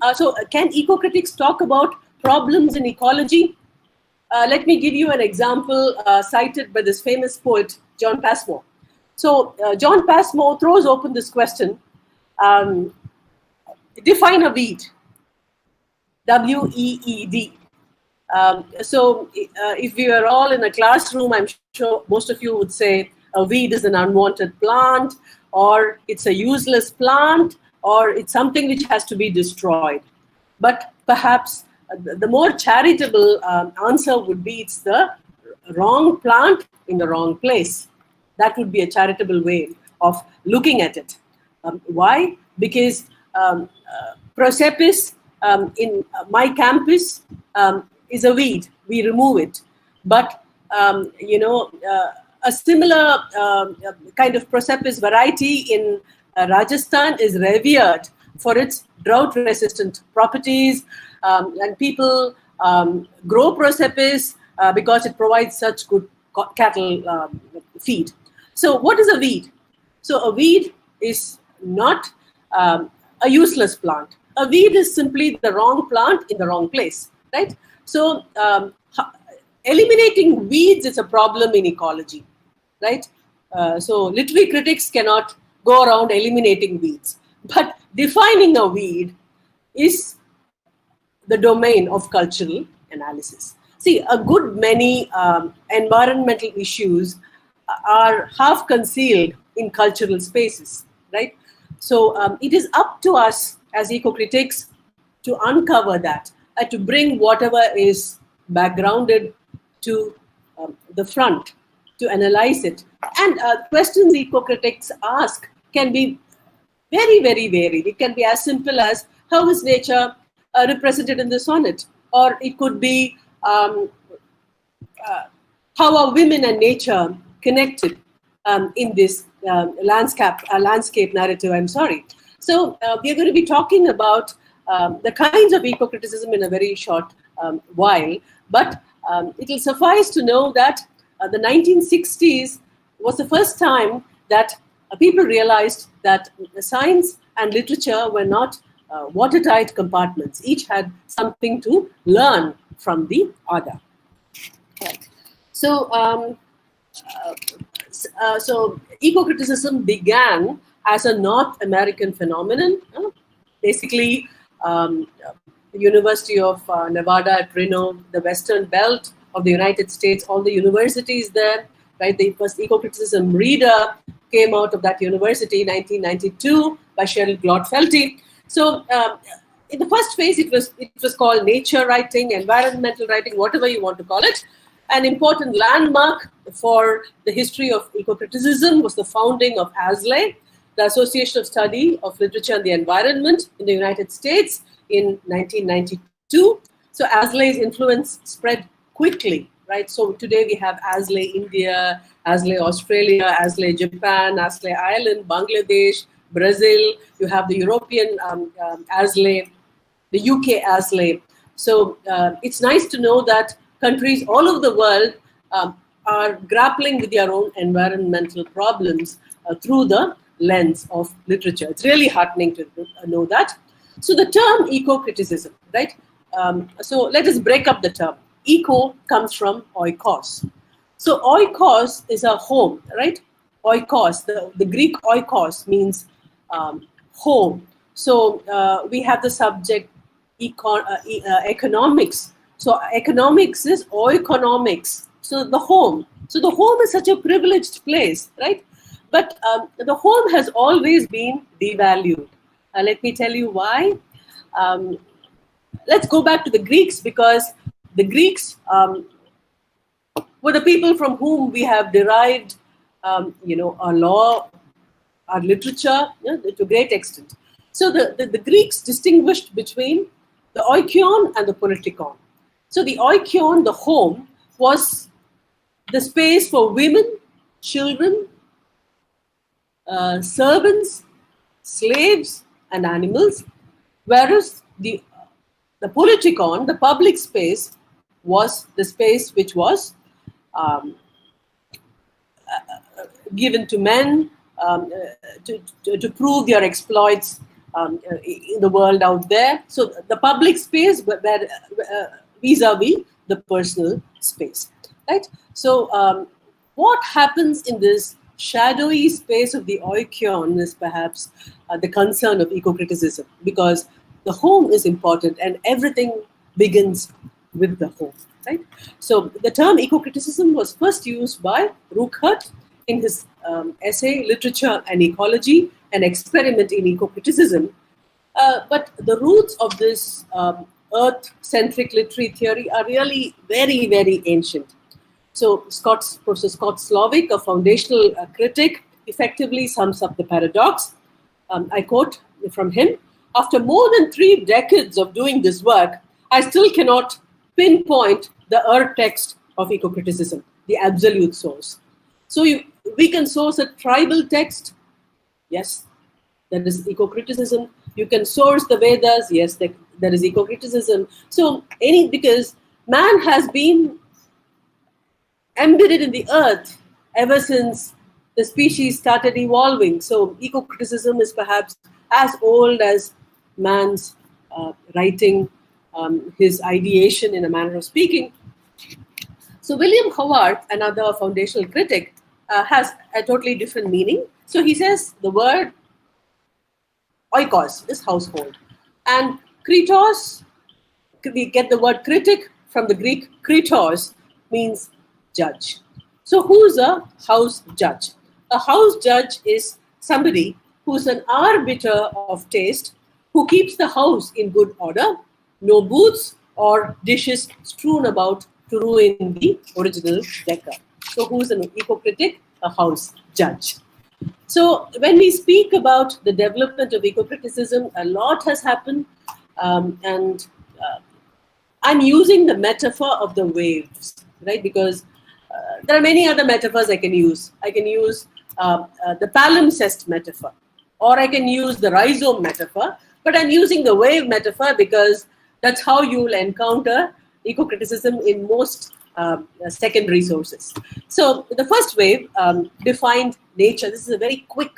can eco-critics talk about problems in ecology? Let me give you an example cited by this famous poet, John Passmore. So John Passmore throws open this question, define a weed, W-E-E-D. So if we were all in a classroom, I'm sure most of you would say a weed is an unwanted plant, or it's a useless plant, or it's something which has to be destroyed. But perhaps the more charitable answer would be it's the wrong plant in the wrong place. That would be a charitable way of looking at it. Why? Because Prosopis in my campus is a weed. We remove it. But, a similar kind of Prosopis variety in Rajasthan is revered for its drought-resistant properties, and people grow Prosopis because it provides such good cattle feed. So what is a weed? So a weed is not a useless plant. A weed is simply the wrong plant in the wrong place, right? So eliminating weeds is a problem in ecology, right? So literary critics cannot go around eliminating weeds. But defining a weed is the domain of cultural analysis. See, a good many environmental issues are half concealed in cultural spaces, right? So it is up to us as eco-critics to uncover that and to bring whatever is backgrounded to the front, to analyze it. And questions eco-critics ask can be very, very varied. It can be as simple as, how is nature represented in the sonnet? Or it could be, how are women and nature connected in this landscape narrative, I'm sorry. So we are going to be talking about the kinds of eco-criticism in a very short while, but it will suffice to know that the 1960s was the first time that people realized that science and literature were not watertight compartments. Each had something to learn from the other. Right. So, so eco-criticism began as a North American phenomenon. Basically, the University of Nevada at Reno, the Western Belt of the United States, all the universities there, right? The first eco-criticism reader came out of that university in 1992 by Cheryl Glott-Felty. So in the first phase, it was called nature writing, environmental writing, whatever you want to call it. An important landmark for the history of eco-criticism was the founding of ASLE, the Association of Study of Literature and the Environment in the United States in 1992. So ASLE's influence spread quickly right? So today we have ASLE India, ASLE Australia, ASLE Japan, ASLE Ireland, Bangladesh, Brazil. You have the European ASLE, the UK ASLE. So it's nice to know that countries all over the world are grappling with their own environmental problems through the lens of literature. It's really heartening to know that. So the term eco-criticism, right? So let us break up the term. Eco comes from oikos. So oikos is a home, right? Oikos, the Greek oikos means home. So we have the subject economics. So economics is oikonomics. So the home. So the home is such a privileged place, right? But the home has always been devalued. Let me tell you why. Let's go back to the Greeks, because the Greeks were the people from whom we have derived, our law, our literature, to a great extent. So the Greeks distinguished between the oikion and the politikon. So the oikion, the home, was the space for women, children, servants, slaves, and animals, whereas the politikon, the public space, was the space which was given to men to prove their exploits in the world out there. So the public space were vis-a-vis the personal space, right? So what happens in this shadowy space of the oikion is perhaps the concern of eco-criticism, because the home is important and everything begins with the home, right? So the term eco-criticism was first used by Ruckert in his essay, Literature and Ecology, an experiment in eco-criticism. But the roots of this earth-centric literary theory are really very, very ancient. So Professor Scott Slovic, a foundational critic, effectively sums up the paradox. I quote from him: "After more than 3 decades of doing this work, I still cannot pinpoint the text of eco-criticism, the absolute source." So we can source a tribal text. Yes, there is eco-criticism. You can source the Vedas. Yes, there is eco-criticism. So because man has been embedded in the earth ever since the species started evolving. So eco-criticism is perhaps as old as man's writing, his ideation, in a manner of speaking. So William Howard, another foundational critic, has a totally different meaning. So he says the word oikos is household, and kritos, we get the word critic from the Greek kritos, means judge. So who's a house judge? A house judge is somebody who's an arbiter of taste, who keeps the house in good order, no booths or dishes strewn about to ruin the original decor. So who's an eco-critic? A house judge. So when we speak about the development of eco-criticism, a lot has happened, and I'm using the metaphor of the waves, right? Because there are many other metaphors I can use. I can use the palimpsest metaphor, or I can use the rhizome metaphor, but I'm using the wave metaphor because that's how you will encounter eco-criticism in most secondary sources. So the first wave defined nature. This is a very quick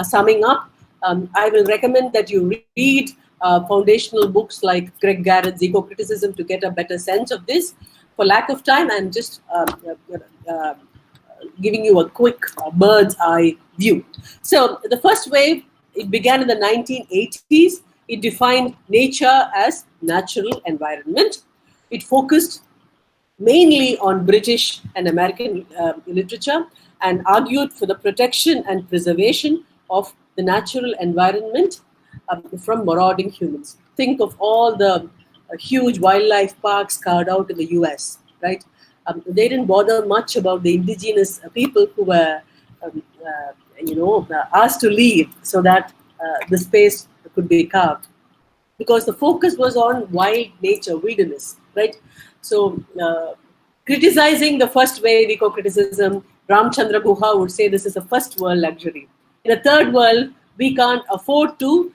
summing up. I will recommend that you read foundational books like Greg Garrett's Eco-Criticism to get a better sense of this. For lack of time, I'm just giving you a quick bird's eye view. So the first wave, it began in the 1980s. It defined nature as natural environment. It focused mainly on British and American literature and argued for the protection and preservation of the natural environment from marauding humans. Think of all the huge wildlife parks carved out in the US, right? They didn't bother much about the indigenous people who were, asked to leave so that the space could be carved, because the focus was on wild nature, wilderness, right? So criticizing the first wave eco-criticism, Ramchandra Guha would say this is a first world luxury. In a third world, we can't afford to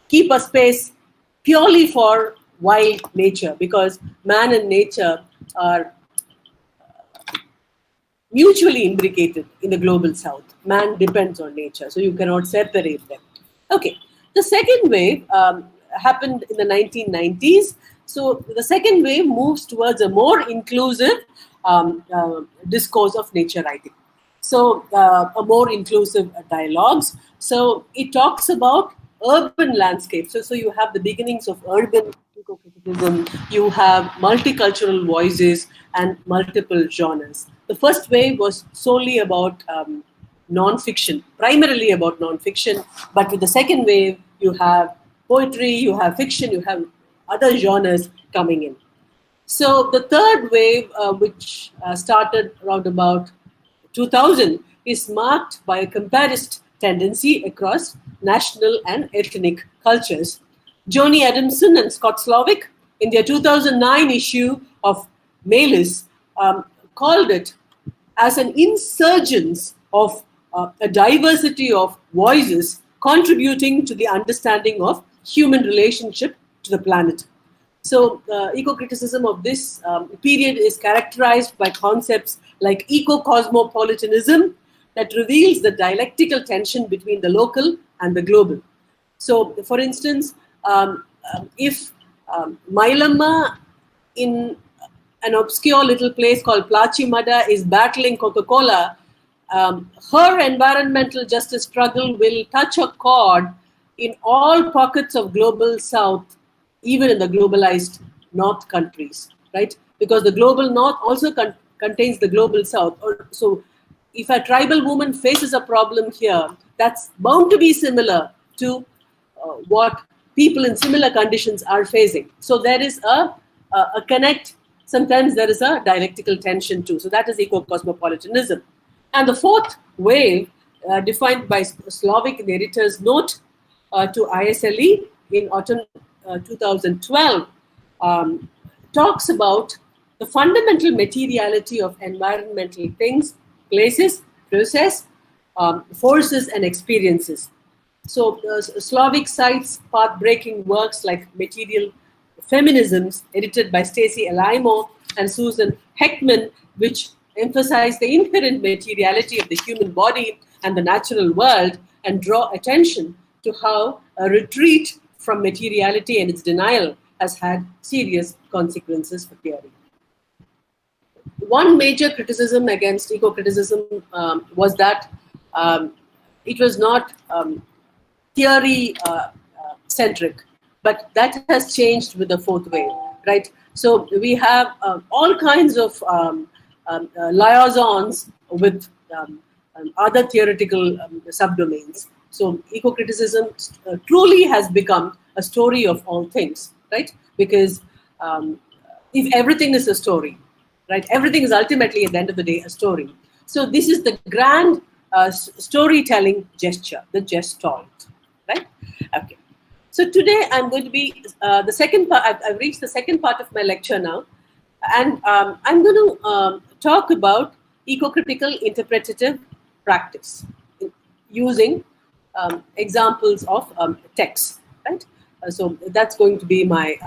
keep a space purely for wild nature, because man and nature are mutually imbricated in the global south. Man depends on nature, so you cannot separate them. Okay, the second wave happened in the 1990s. So the second wave moves towards a more inclusive discourse of nature writing. So a more inclusive dialogues. So it talks about urban landscapes. So you have the beginnings of urban eco-criticism, you have multicultural voices and multiple genres. The first wave was solely about non-fiction, primarily about non-fiction, but with the second wave, you have poetry, you have fiction, you have other genres coming in. So the third wave, which started around about 2000, is marked by a comparist tendency across national and ethnic cultures. Joni Adamson and Scott Slovic, in their 2009 issue of Malus, called it as an insurgence of a diversity of voices contributing to the understanding of human relationship to the planet. So eco-criticism of this period is characterized by concepts like eco-cosmopolitanism that reveals the dialectical tension between the local and the global. So, for instance, if Mailamma in an obscure little place called Plachimada is battling Coca-Cola, her environmental justice struggle will touch a chord in all pockets of global south, even in the globalized north countries, right? Because the global north also contains the global south. So if a tribal woman faces a problem here, that's bound to be similar to what people in similar conditions are facing. So there is a connect. Sometimes there is a dialectical tension too. So that is eco-cosmopolitanism. And the fourth wave, defined by Slovic in the editor's note to ISLE in autumn 2012, talks about the fundamental materiality of environmental things, places, process, forces, and experiences. So Slovic cites path-breaking works like Material Feminisms, edited by Stacey Alaimo and Susan Heckman, which emphasize the inherent materiality of the human body and the natural world and draw attention to how a retreat from materiality and its denial has had serious consequences for theory. One major criticism against eco-criticism was that it was not theory-centric, but that has changed with the fourth wave, right? So we have all kinds of liaisons with other theoretical subdomains. So eco-criticism truly has become a story of all things, right? Because if everything is a story, right? Everything is ultimately, at the end of the day, a story. So this is the grand storytelling gesture, the gestalt, right? Okay. So today I'm going to be the second part. I've reached the second part of my lecture now, and I'm going to talk about eco-critical interpretative practice using examples of texts, right? So that's going to be my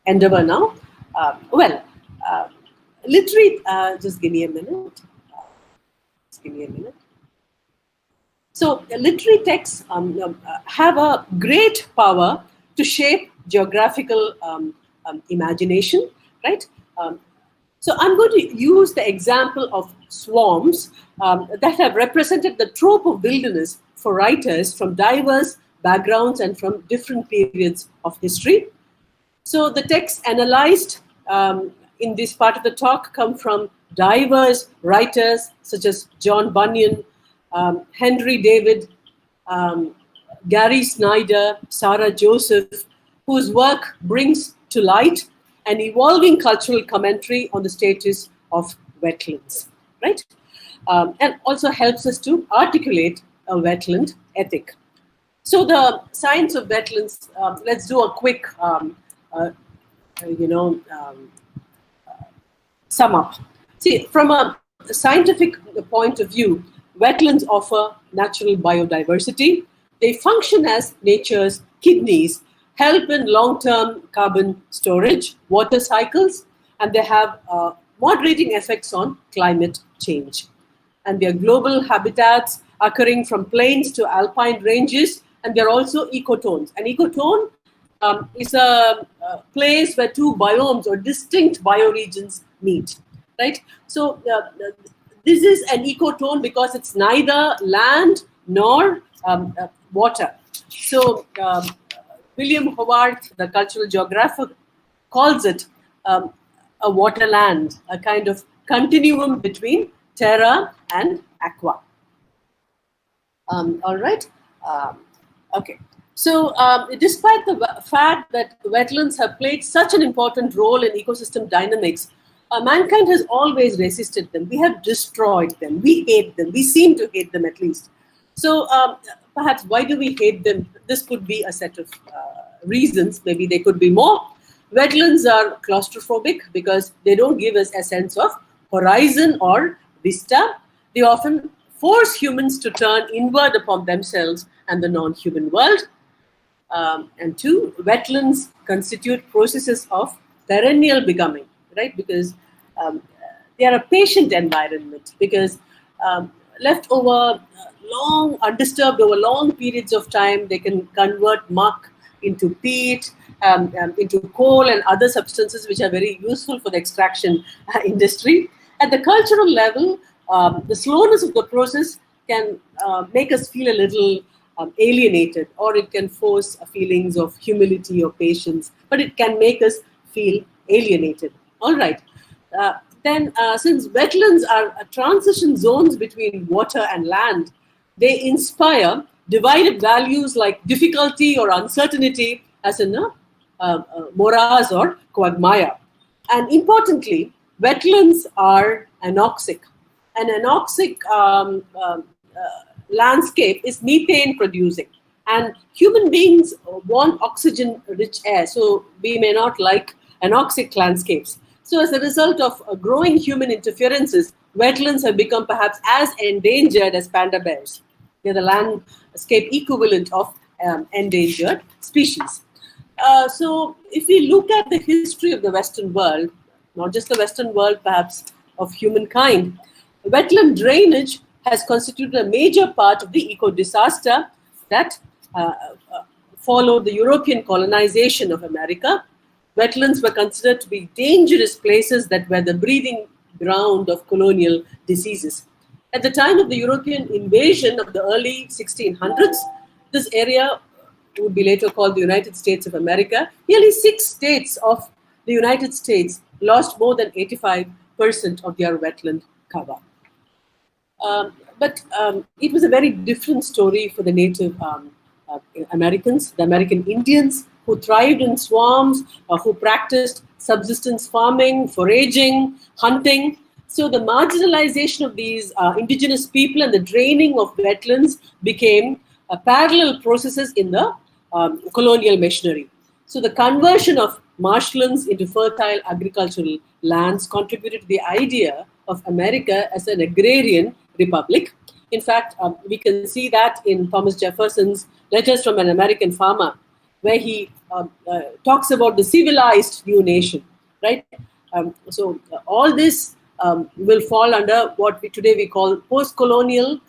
endeavor now. Literary, just give me a minute. Just give me a minute. So literary texts have a great power to shape geographical imagination, right? So I'm going to use the example of swarms that have represented the trope of wilderness for writers from diverse backgrounds and from different periods of history. So the texts analyzed in this part of the talk come from diverse writers such as John Bunyan, Henry David, Gary Snyder, Sarah Joseph, whose work brings to light an evolving cultural commentary on the status of wetlands, right? And also helps us to articulate a wetland ethic. So the science of wetlands, let's do a quick sum up. See, from a scientific point of view, wetlands offer natural biodiversity. They function as nature's kidneys, help in long-term carbon storage, water cycles, and they have moderating effects on climate change. And they are global habitats occurring from plains to alpine ranges, and they're also ecotones. An ecotone is a place where two biomes or distinct bioregions meet, right? So this is an ecotone because it's neither land nor water. So William Howard, the cultural geographer, calls it a waterland, a kind of continuum between terra and aqua. All right. Okay. So, despite the fact that wetlands have played such an important role in ecosystem dynamics, mankind has always resisted them. We have destroyed them. We hate them. We seem to hate them at least. So, perhaps why do we hate them? This could be a set of reasons. Maybe there could be more. Wetlands are claustrophobic because they don't give us a sense of horizon or vista. They often force humans to turn inward upon themselves and the non-human world. And two, wetlands constitute processes of perennial becoming, right? Because they are a patient environment, because left over long, undisturbed over long periods of time, they can convert muck into peat, into coal and other substances which are very useful for the extraction industry. At the cultural level, the slowness of the process can make us feel a little alienated, or it can force feelings of humility or patience, but it can make us feel alienated. All right. Then, since wetlands are transition zones between water and land, they inspire divided values like difficulty or uncertainty, as in morass or quagmire. And importantly, wetlands are anoxic. An anoxic landscape is methane producing, and human beings want oxygen rich air, so we may not like anoxic landscapes. So as a result of growing human interferences, wetlands have become perhaps as endangered as panda bears. They're the landscape equivalent of endangered species. So if we look at the history of the Western world, not just the Western world, perhaps of humankind, wetland drainage has constituted a major part of the eco-disaster that followed the European colonization of America. Wetlands were considered to be dangerous places that were the breeding ground of colonial diseases. At the time of the European invasion of the early 1600s, this area would be later called the United States of America. Nearly 6 states of the United States lost more than 85% of their wetland cover. But it was a very different story for the Native Americans, the American Indians, who thrived in swamps, who practiced subsistence farming, foraging, hunting. So the marginalization of these indigenous people and the draining of wetlands became parallel processes in the colonial machinery. So the conversion of marshlands into fertile agricultural lands contributed to the idea of America as an agrarian republic. In fact, we can see that in Thomas Jefferson's Letters from an American Farmer, where he talks about the civilized new nation, right? So all this will fall under what today we call post-colonial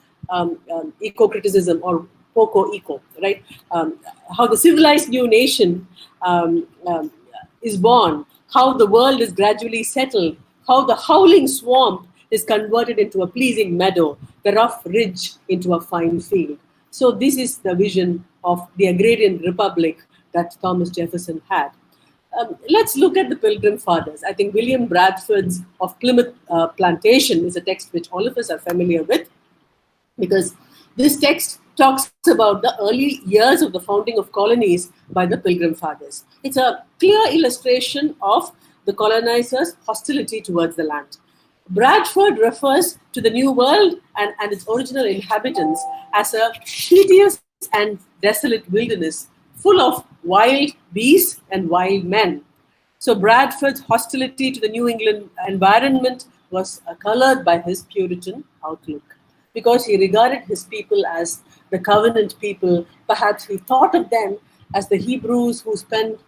eco-criticism, or POCO-eco, right? How the civilized new nation is born, how the world is gradually settled, how the howling swamp is converted into a pleasing meadow, the rough ridge into a fine field. So this is the vision of the agrarian republic that Thomas Jefferson had. Let's look at the Pilgrim Fathers. I think William Bradford's Of Plymouth Plantation is a text which all of us are familiar with, because this text talks about the early years of the founding of colonies by the Pilgrim Fathers. It's a clear illustration of the colonizers' hostility towards the land. Bradford refers to the New World and its original inhabitants as a hideous and desolate wilderness full of wild beasts and wild men. So Bradford's hostility to the New England environment was colored by his Puritan outlook, because he regarded his people as the covenant people. Perhaps he thought of them as the Hebrews who spent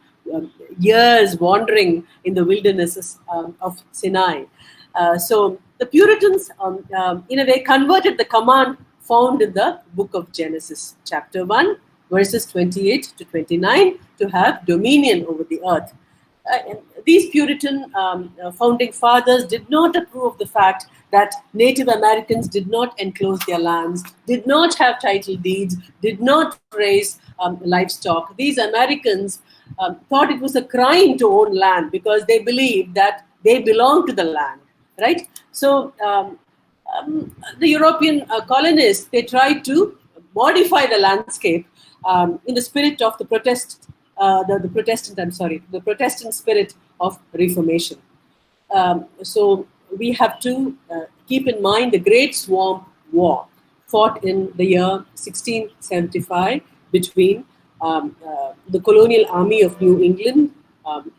years wandering in the wildernesses of Sinai. So the Puritans, in a way, converted the command found in the book of Genesis, chapter 1, verses 28 to 29, to have dominion over the earth. These Puritan founding fathers did not approve of the fact that Native Americans did not enclose their lands, did not have title deeds, did not raise livestock. These Americans thought it was a crime to own land because they believed that they belonged to the land, right? So the European colonists, they tried to modify the landscape in the spirit of the Protestant spirit of Reformation. So we have to keep in mind the Great Swamp War fought in the year 1675 between the colonial army of New England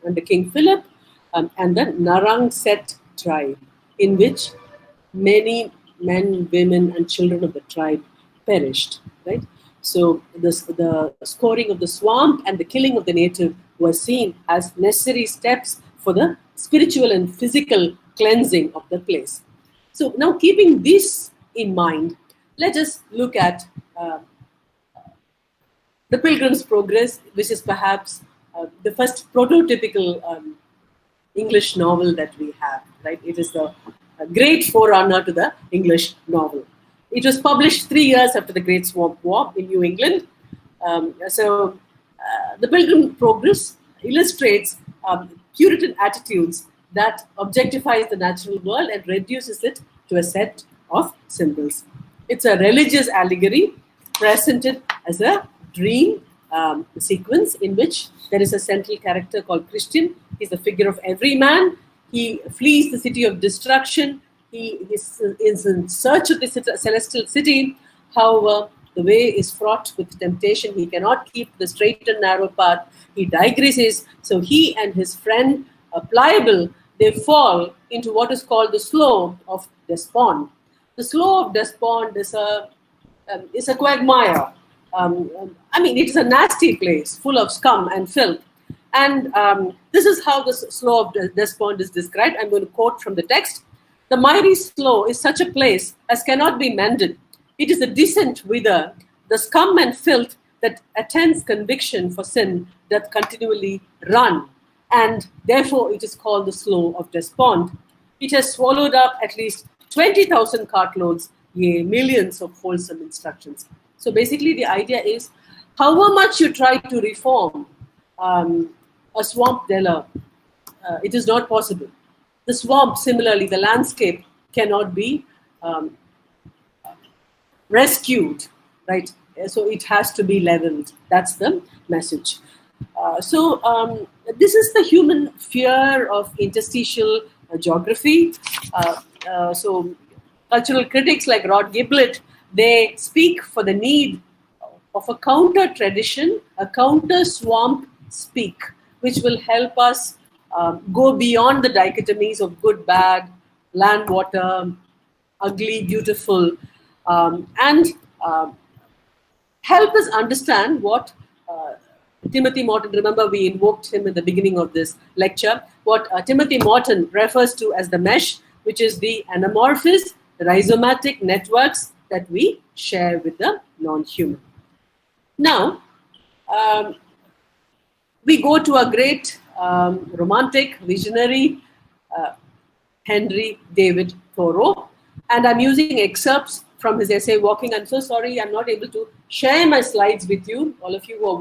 under King Philip and the Narragansett tribe, in which many men, women, and children of the tribe perished. Right. So the scoring of the swamp and the killing of the native were seen as necessary steps for the spiritual and physical cleansing of the place. So now, keeping this in mind, let us look at the Pilgrim's Progress, which is perhaps the first prototypical English novel that we have. Right, it is the great forerunner to the English novel. It was published 3 years after the Great Swamp War in New England. The Pilgrim's Progress illustrates Puritan attitudes that objectifies the natural world and reduces it to a set of symbols. It's a religious allegory presented as a dream sequence in which there is a central character called Christian. He's the figure of every man. He flees the city of destruction. He is in search of the celestial city. However, the way is fraught with temptation. He cannot keep the straight and narrow path. He digresses. So he and his friend Pliable, they fall into what is called the slough of despond. The slough of despond is a quagmire. It is a nasty place full of scum and filth. And this is how the slough of despond is described. I'm going to quote from the text. The miry slough is such a place as cannot be mended. It is a descent whither the scum and filth that attends conviction for sin doth continually run, and therefore it is called the slough of despond. It has swallowed up at least 20,000 cartloads, yea, millions of wholesome instructions. So basically the idea is, however much you try to reform a swamp dweller, it is not possible. The swamp, similarly, the landscape cannot be rescued, right? So it has to be leveled. That's the message. This is the human fear of interstitial geography. So cultural critics like Rod Giblett, they speak for the need of a counter tradition, a counter swamp speak, which will help us go beyond the dichotomies of good, bad, land, water, ugly, beautiful, and help us understand what Timothy Morton, remember we invoked him in the beginning of this lecture, what Timothy Morton refers to as the mesh, which is the anamorphous, rhizomatic networks that we share with the non-human. Now, we go to a great romantic, visionary, Henry David Thoreau, and I'm using excerpts from his essay Walking. I'm so sorry I'm not able to share my slides with you, all of you who are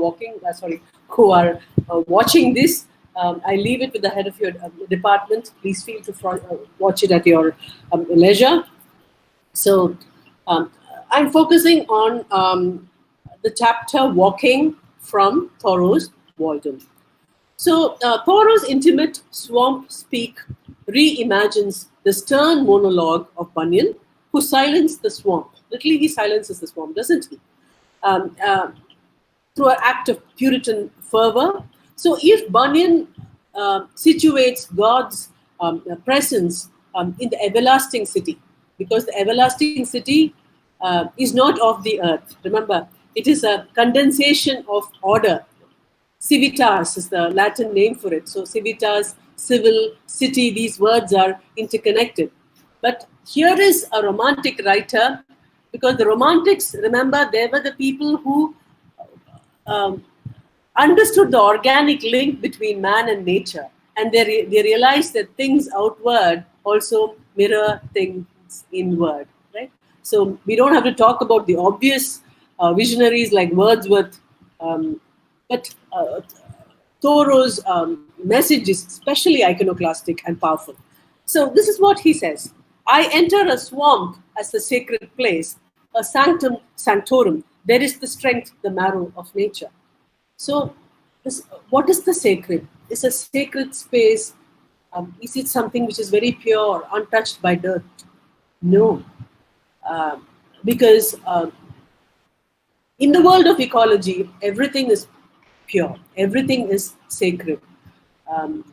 who are watching this. I leave it with the head of your department. Please feel to watch it at your leisure. So I'm focusing on the chapter Walking from Thoreau's Walden. So Thoreau's intimate swamp speak reimagines the stern monologue of Bunyan, who silenced the swamp. Literally, he silences the swamp, doesn't he? Through an act of Puritan fervor. So if Bunyan situates God's presence in the everlasting city, because the everlasting city is not of the earth. Remember, it is a condensation of order. Civitas is the Latin name for it. So civitas, civil, city, these words are interconnected. But here is a romantic writer, because the romantics, remember, they were the people who um, understood the organic link between man and nature, and they realized that things outward also mirror things inward, right? So we don't have to talk about the obvious visionaries like Wordsworth, but Thoreau's message is especially iconoclastic and powerful. So this is what he says: I enter a swamp as the sacred place, a sanctum sanctorum. There is the strength, the marrow of nature. So, what is the sacred? Is a sacred space? Is it something which is very pure, untouched by dirt? No, because in the world of ecology, everything is pure, everything is sacred. Um,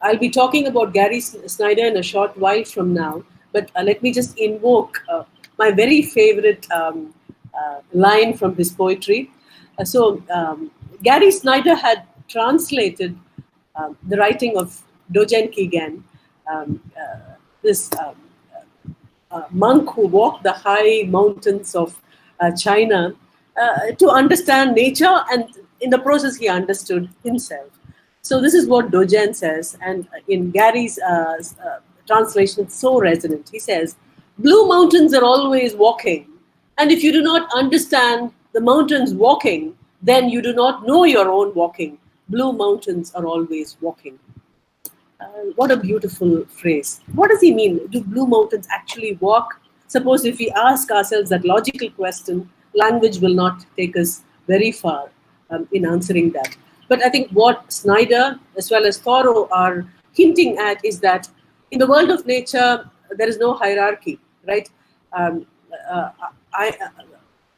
I'll be talking about Gary Snyder in a short while from now, but let me just invoke my very favorite line from his poetry. Gary Snyder had translated the writing of Dogen Kigen, this monk who walked the high mountains of China to understand nature, and in the process he understood himself. So this is what Dogen says, and in Gary's translation, it's so resonant. He says, "Blue mountains are always walking, and if you do not understand the mountains walking, then you do not know your own walking. Blue mountains are always walking." What a beautiful phrase. What does he mean? Do blue mountains actually walk? Suppose if we ask ourselves that logical question, language will not take us very far in answering that. But I think what Snyder as well as Thoreau are hinting at is that in the world of nature, there is no hierarchy, right? Um, uh, I,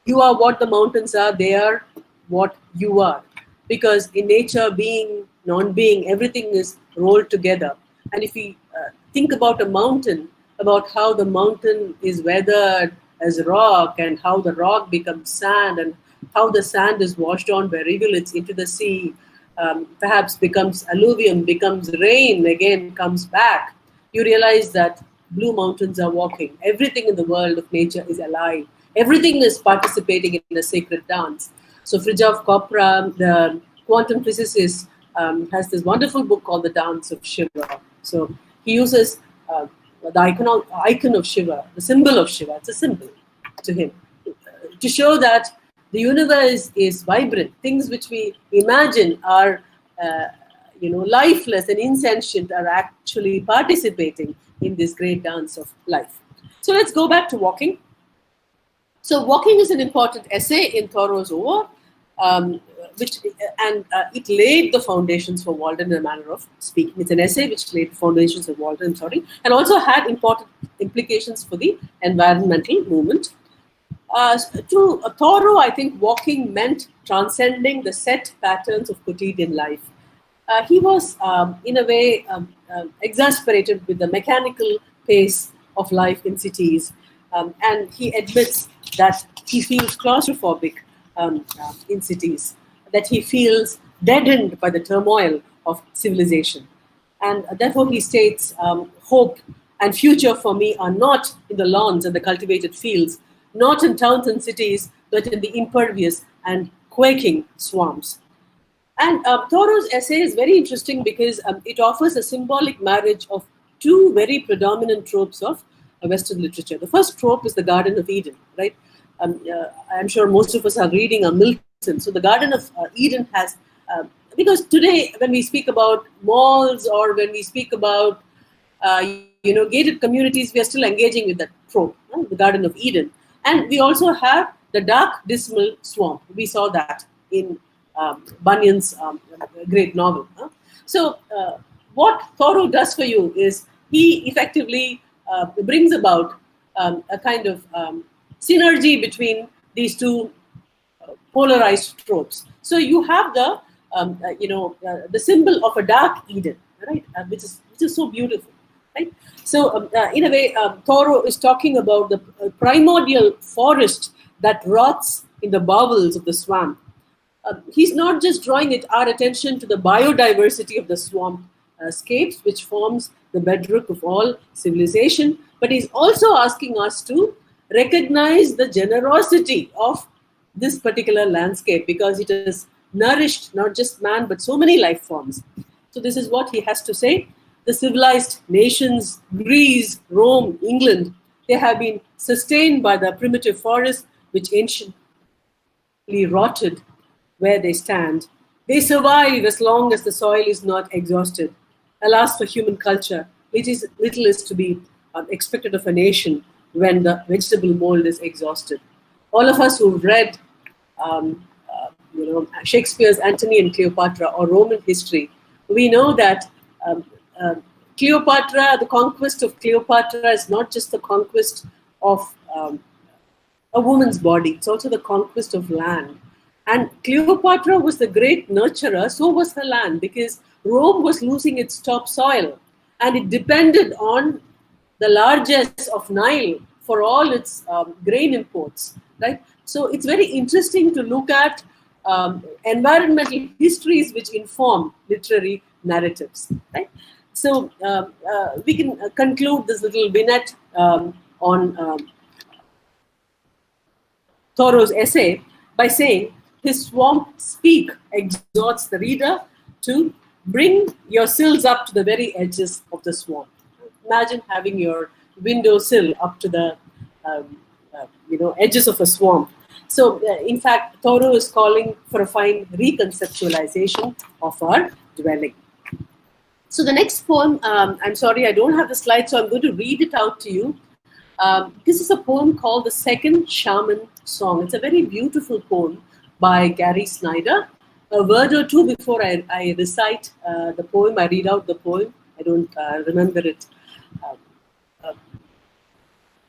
you are what the mountains are, they are what you are. Because in nature, being, non-being, everything is rolled together. And if we think about a mountain, about how the mountain is weathered as rock, and how the rock becomes sand, and how the sand is washed on by rivulets into the sea, perhaps becomes alluvium, becomes rain, again comes back, you realize that blue mountains are walking. Everything in the world of nature is alive. Everything is participating in a sacred dance. So Fritjof Capra, the quantum physicist, has this wonderful book called The Dance of Shiva. So he uses the icon of Shiva, the symbol of Shiva. It's a symbol to him, to show that the universe is vibrant. Things which we imagine are lifeless and insentient are actually participating in this great dance of life. So let's go back to walking. So walking is an important essay in Thoreau's Ode, it laid the foundations for Walden in a manner of speaking. It's an essay which laid the foundations of Walden, and also had important implications for the environmental movement. To Thoreau, I think walking meant transcending the set patterns of quotidian life. He was, in a way, exasperated with the mechanical pace of life in cities, and he admits that he feels claustrophobic in cities, that he feels deadened by the turmoil of civilization. And therefore he states, hope and future for me are not in the lawns and the cultivated fields, not in towns and cities, but in the impervious and quaking swamps. And Thoreau's essay is very interesting because it offers a symbolic marriage of two very predominant tropes of Western literature. The first trope is the Garden of Eden, right? I'm sure most of us are reading Milton. So the Garden of Eden has, because today when we speak about malls or when we speak about gated communities, we are still engaging with that trope, the Garden of Eden. And we also have the dark, dismal swamp. We saw that in Bunyan's great novel. So what Thoreau does for you is he effectively brings about a kind of synergy between these two polarized tropes. So you have the the symbol of a dark Eden, right? Which is so beautiful, right? So in a way, Thoreau is talking about the primordial forest that rots in the bowels of the swamp. He's not just drawing our attention to the biodiversity of the swamp scapes, which forms the bedrock of all civilization, but he's also asking us to recognize the generosity of this particular landscape, because it has nourished not just man but so many life forms. So this is what he has to say. The civilized nations, Greece, Rome, England, they have been sustained by the primitive forest which anciently rotted where they stand. They survive as long as the soil is not exhausted. Alas for human culture, little is to be expected of a nation when the vegetable mold is exhausted. All of us who've read Shakespeare's Antony and Cleopatra or Roman history, we know that Cleopatra, the conquest of Cleopatra is not just the conquest of a woman's body, it's also the conquest of land. And Cleopatra was the great nurturer, so was her land, because Rome was losing its topsoil and it depended on the largesse of Nile for all its grain imports, right? So it's very interesting to look at environmental histories which inform literary narratives, right? So we can conclude this little vignette on Thoreau's essay by saying, his swamp speak exhorts the reader to bring your sills up to the very edges of the swamp. Imagine having your windowsill up to the edges of a swamp. So, in fact, Thoreau is calling for a fine reconceptualization of our dwelling. So the next poem, I'm sorry, I don't have the slide, so I'm going to read it out to you. This is a poem called The Second Shaman Song. It's a very beautiful poem by Gary Snyder. A word or two before I recite the poem, I read out the poem. I don't remember it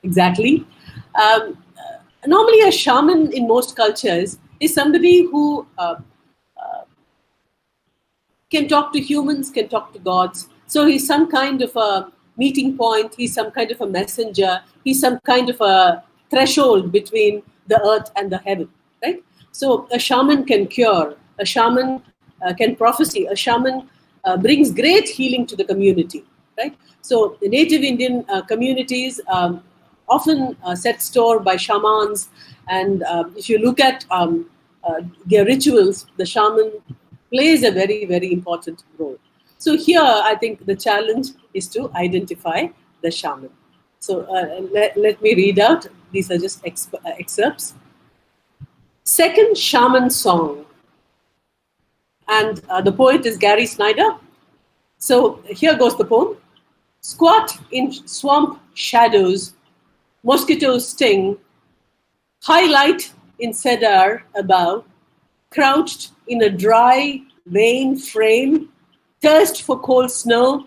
exactly. Normally, a shaman in most cultures is somebody who can talk to humans, can talk to gods. So he's some kind of a meeting point, he's some kind of a messenger, he's some kind of a threshold between the earth and the heaven, right? So a shaman can cure, a shaman can prophesy, a shaman brings great healing to the community, right? So the native Indian communities often set store by shamans, and if you look at their rituals, the shaman plays a very, very important role. So here, I think the challenge is to identify the shaman. So let me read out. These are just excerpts. Second Shaman Song. And the poet is Gary Snyder. So here goes the poem. Squat in swamp shadows, mosquitoes sting, high light in cedar above, crouched in a dry, vein frame, thirst for cold snow,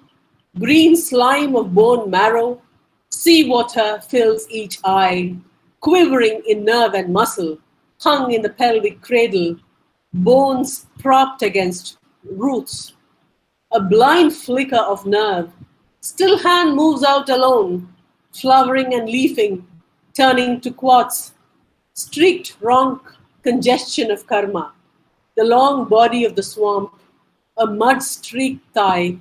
green slime of bone marrow, sea water fills each eye, quivering in nerve and muscle, hung in the pelvic cradle, bones propped against roots, a blind flicker of nerve, still hand moves out alone, flowering and leafing, turning to quartz, streaked wrong congestion of karma, the long body of the swamp, a mud-streaked thigh,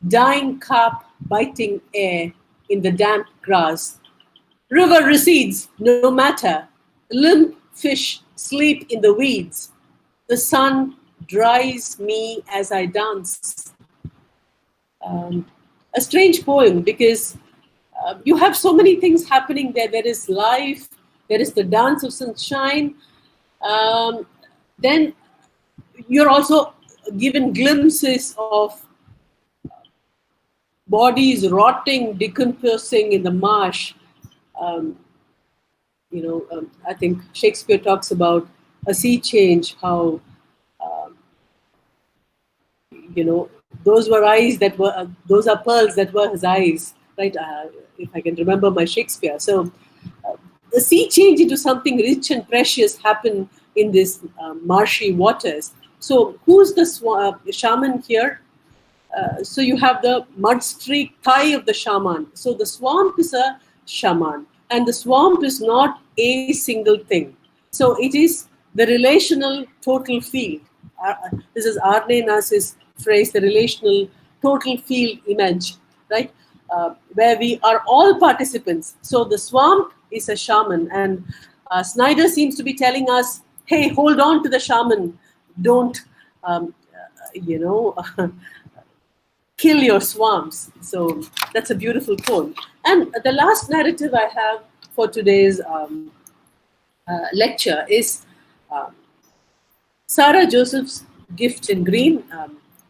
dying carp biting air in the damp grass. River recedes, no matter, limp fish sleep in the weeds. The sun dries me as I dance. A strange poem, because you have so many things happening there. There is life, there is the dance of sunshine. Then you're also given glimpses of bodies rotting, decomposing in the marsh. I think Shakespeare talks about a sea change, how, those were eyes that were, those are pearls that were his eyes, right? If I can remember my Shakespeare. So the sea change into something rich and precious happened in these marshy waters. So who's the shaman here? So you have the mud streak thigh of the shaman. So the swamp is a shaman, and the swamp is not a single thing. So it is the relational total field. This is Arne Nass's phrase, the relational total field image, right? Where we are all participants. So the swamp is a shaman, and Snyder seems to be telling us, hey, hold on to the shaman. Don't, you know, kill your swamps. So that's a beautiful poem. And the last narrative I have for today's lecture is Sarah Joseph's Gift in Green,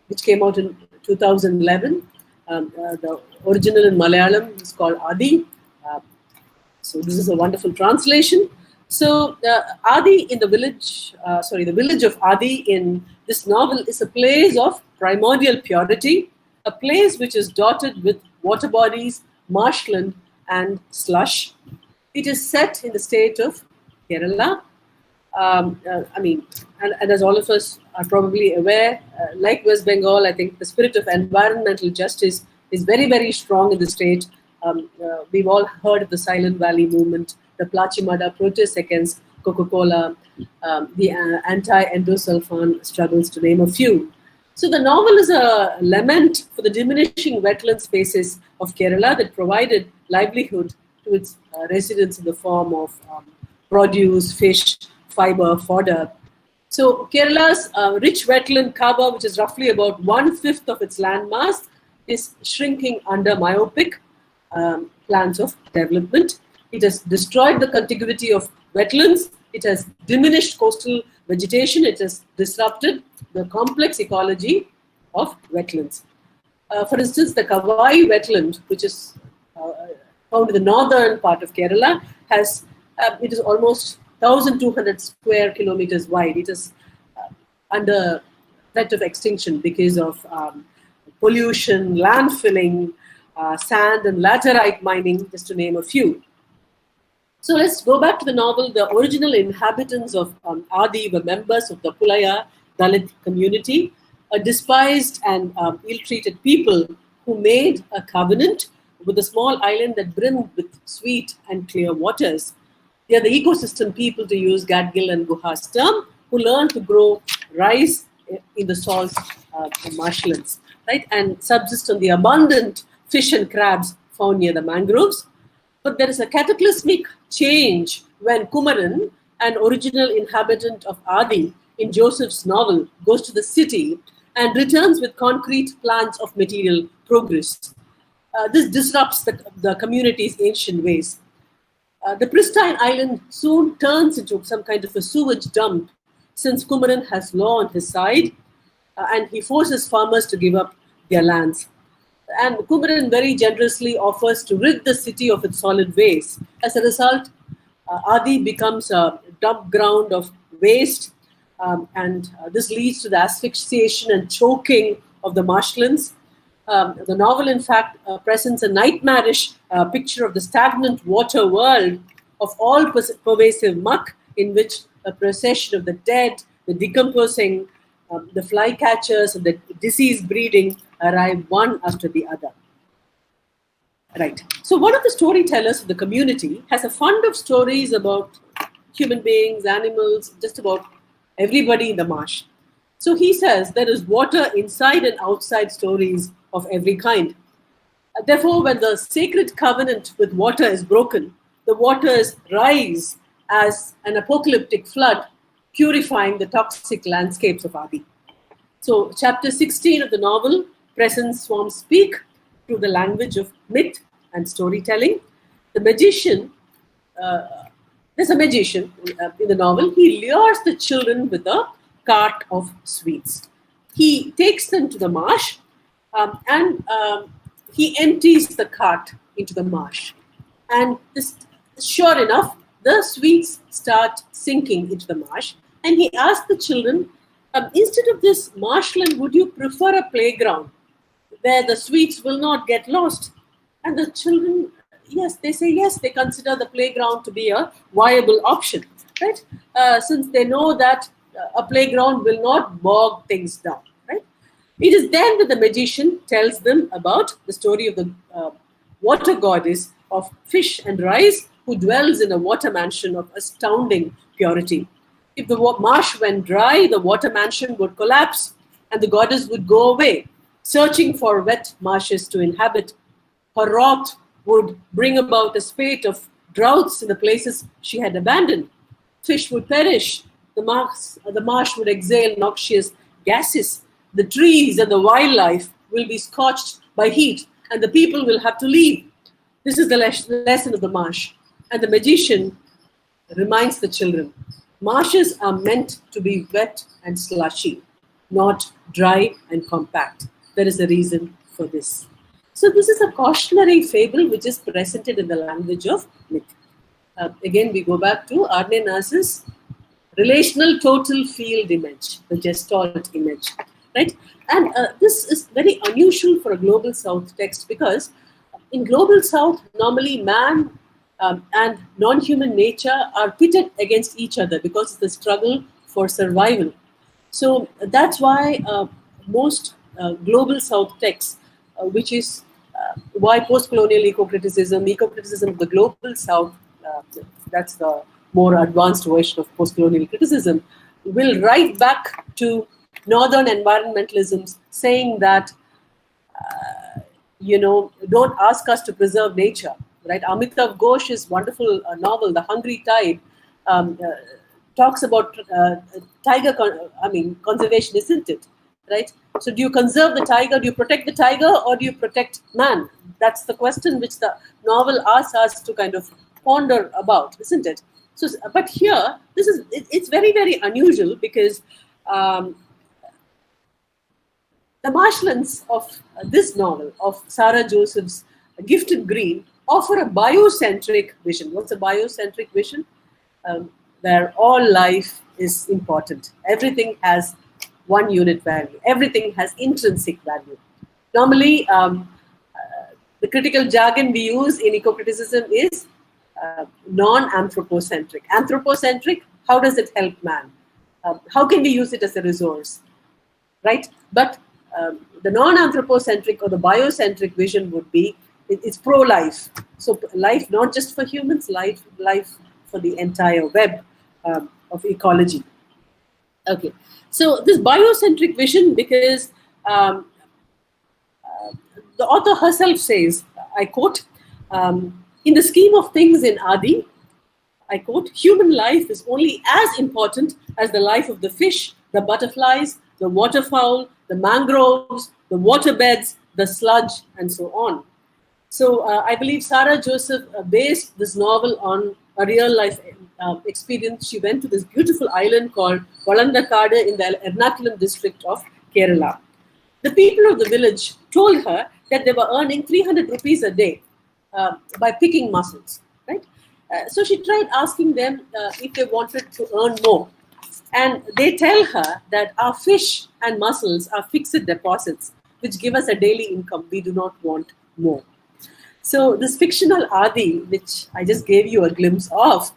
which came out in 2011. The original in Malayalam is called Adi. So this is a wonderful translation. So Adi in the village, the village of Adi in this novel is a place of primordial purity, a place which is dotted with water bodies, marshland, and slush. It is set in the state of Kerala. And as all of us are probably aware, like West Bengal, I think the spirit of environmental justice is very, very strong in the state. We've all heard of the Silent Valley movement, the Plachimada protest against Coca-Cola, the anti-endosulfan struggles, to name a few. So the novel is a lament for the diminishing wetland spaces of Kerala that provided livelihood to its residents in the form of produce, fish, fiber, fodder. So Kerala's rich wetland cover, which is roughly about 1/5 of its landmass, is shrinking under myopic plans of development. It has destroyed the contiguity of wetlands. It has diminished coastal vegetation. It has disrupted the complex ecology of wetlands. For instance, the Kavai wetland, which is found in the northern part of Kerala, it is almost 1,200 square kilometers wide. It is under threat of extinction because of pollution, landfilling, sand and laterite mining, just to name a few. So let's go back to the novel. The original inhabitants of Adi were members of the Pulaya Dalit community, a despised and ill-treated people who made a covenant with a small island that brimmed with sweet and clear waters. They are the ecosystem people, to use Gadgil and Guha's term, who learned to grow rice in the salt marshlands, right, and subsist on the abundant fish and crabs found near the mangroves. But there is a cataclysmic change when Kumaran, an original inhabitant of Adi in Joseph's novel, goes to the city and returns with concrete plans of material progress. This disrupts the community's ancient ways. The pristine island soon turns into some kind of a sewage dump, since Kumaran has law on his side, and he forces farmers to give up their lands. And Kumaran very generously offers to rid the city of its solid waste. As a result, Adi becomes a dump ground of waste, and this leads to the asphyxiation and choking of the marshlands. The novel, in fact, presents a nightmarish picture of the stagnant water world of all pervasive muck, in which a procession of the dead, the decomposing, the flycatchers, and the disease breeding arrive one after the other. Right. So one of the storytellers of the community has a fund of stories about human beings, animals, just about everybody in the marsh. So he says there is water inside and outside stories of every kind. Therefore, when the sacred covenant with water is broken, the waters rise as an apocalyptic flood, purifying the toxic landscapes of Adi. So chapter 16 of the novel presents swamps speak through the language of myth and storytelling. The magician, there's a magician in the novel. He lures the children with a cart of sweets. He takes them to the marsh, and he empties the cart into the marsh. And sure enough, the sweets start sinking into the marsh. And he asks the children, instead of this marshland, would you prefer a playground where the sweets will not get lost? And the children, yes, they say yes, they consider the playground to be a viable option, right? Since they know that a playground will not bog things down, right? It is then that the magician tells them about the story of the water goddess of fish and rice who dwells in a water mansion of astounding purity. If the marsh went dry, the water mansion would collapse and the goddess would go away, searching for wet marshes to inhabit. Her wrath would bring about a spate of droughts in the places she had abandoned. Fish would perish, the marsh would exhale noxious gases, the trees and the wildlife will be scorched by heat, and the people will have to leave. This is the lesson of the marsh. And the magician reminds the children, marshes are meant to be wet and slushy, not dry and compact. There is a reason for this. So this is a cautionary fable which is presented in the language of myth. Again, we go back to Arne Nass's relational total field image, the Gestalt image, right? And this is very unusual for a Global South text because in Global South, normally man and non-human nature are pitted against each other because of the struggle for survival. So that's why most Global South texts, which is why post-colonial eco-criticism of the Global South, that's the more advanced version of post-colonial criticism, will write back to Northern environmentalisms saying that, don't ask us to preserve nature, right? Amitav Ghosh's wonderful novel, The Hungry Tide, talks about tiger conservation, isn't it? Right? So do you conserve the tiger, do you protect the tiger, or do you protect man? That's the question which the novel asks us to kind of ponder about, isn't it? So, but here, it's very, very unusual because the marshlands of this novel, of Sarah Joseph's Gifted Green, offer a biocentric vision. What's a biocentric vision? Where all life is important. Everything has one unit value. Everything has intrinsic value. Normally, the critical jargon we use in eco-criticism is non-anthropocentric. Anthropocentric, how does it help man? How can we use it as a resource? Right? But the non-anthropocentric or the biocentric vision would be, it's pro-life. So life not just for humans, life for the entire web of ecology. Okay, so this biocentric vision, because the author herself says, I quote, in the scheme of things in Adi, I quote, human life is only as important as the life of the fish, the butterflies, the waterfowl, the mangroves, the waterbeds, the sludge, and so on. So I believe Sarah Joseph based this novel on a real life experience. She went to this beautiful island called Valandakadu in the Ernakulam district of Kerala. The people of the village told her that they were earning 300 rupees a day by picking mussels, right? So she tried asking them if they wanted to earn more. And they tell her that our fish and mussels are fixed deposits, which give us a daily income. We do not want more. So this fictional Adi, which I just gave you a glimpse of,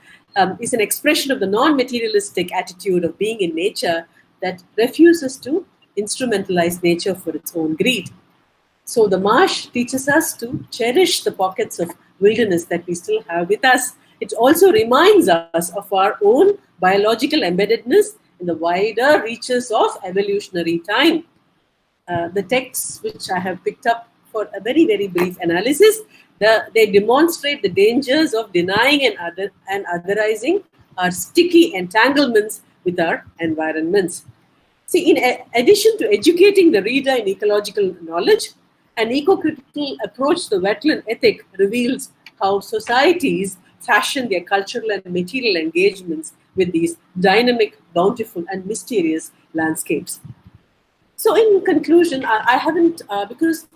is an expression of the non-materialistic attitude of being in nature that refuses to instrumentalize nature for its own greed. So the marsh teaches us to cherish the pockets of wilderness that we still have with us. It also reminds us of our own biological embeddedness in the wider reaches of evolutionary time. The texts which I have picked up for a very, very brief analysis, they demonstrate the dangers of denying and otherizing our sticky entanglements with our environments. See, in addition to educating the reader in ecological knowledge, an eco-critical approach to wetland ethic reveals how societies fashion their cultural and material engagements with these dynamic, bountiful, and mysterious landscapes. So in conclusion, I haven't, because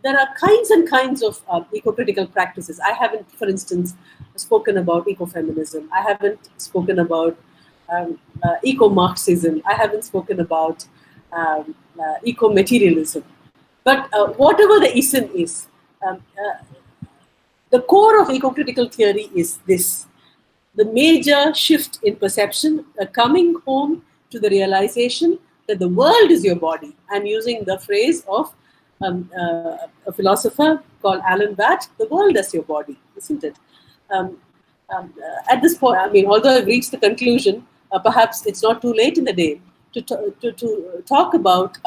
there are kinds and kinds of eco-critical practices. I haven't, for instance, spoken about ecofeminism. I haven't spoken about eco-Marxism. I haven't spoken about eco-materialism. But whatever the ism is, the core of eco-critical theory is this: the major shift in perception, a coming home to the realization that the world is your body. I'm using the phrase of a philosopher called Alan Watt, the world as your body, isn't it? Um, at this point, I mean, although I've reached the conclusion, perhaps it's not too late in the day to talk about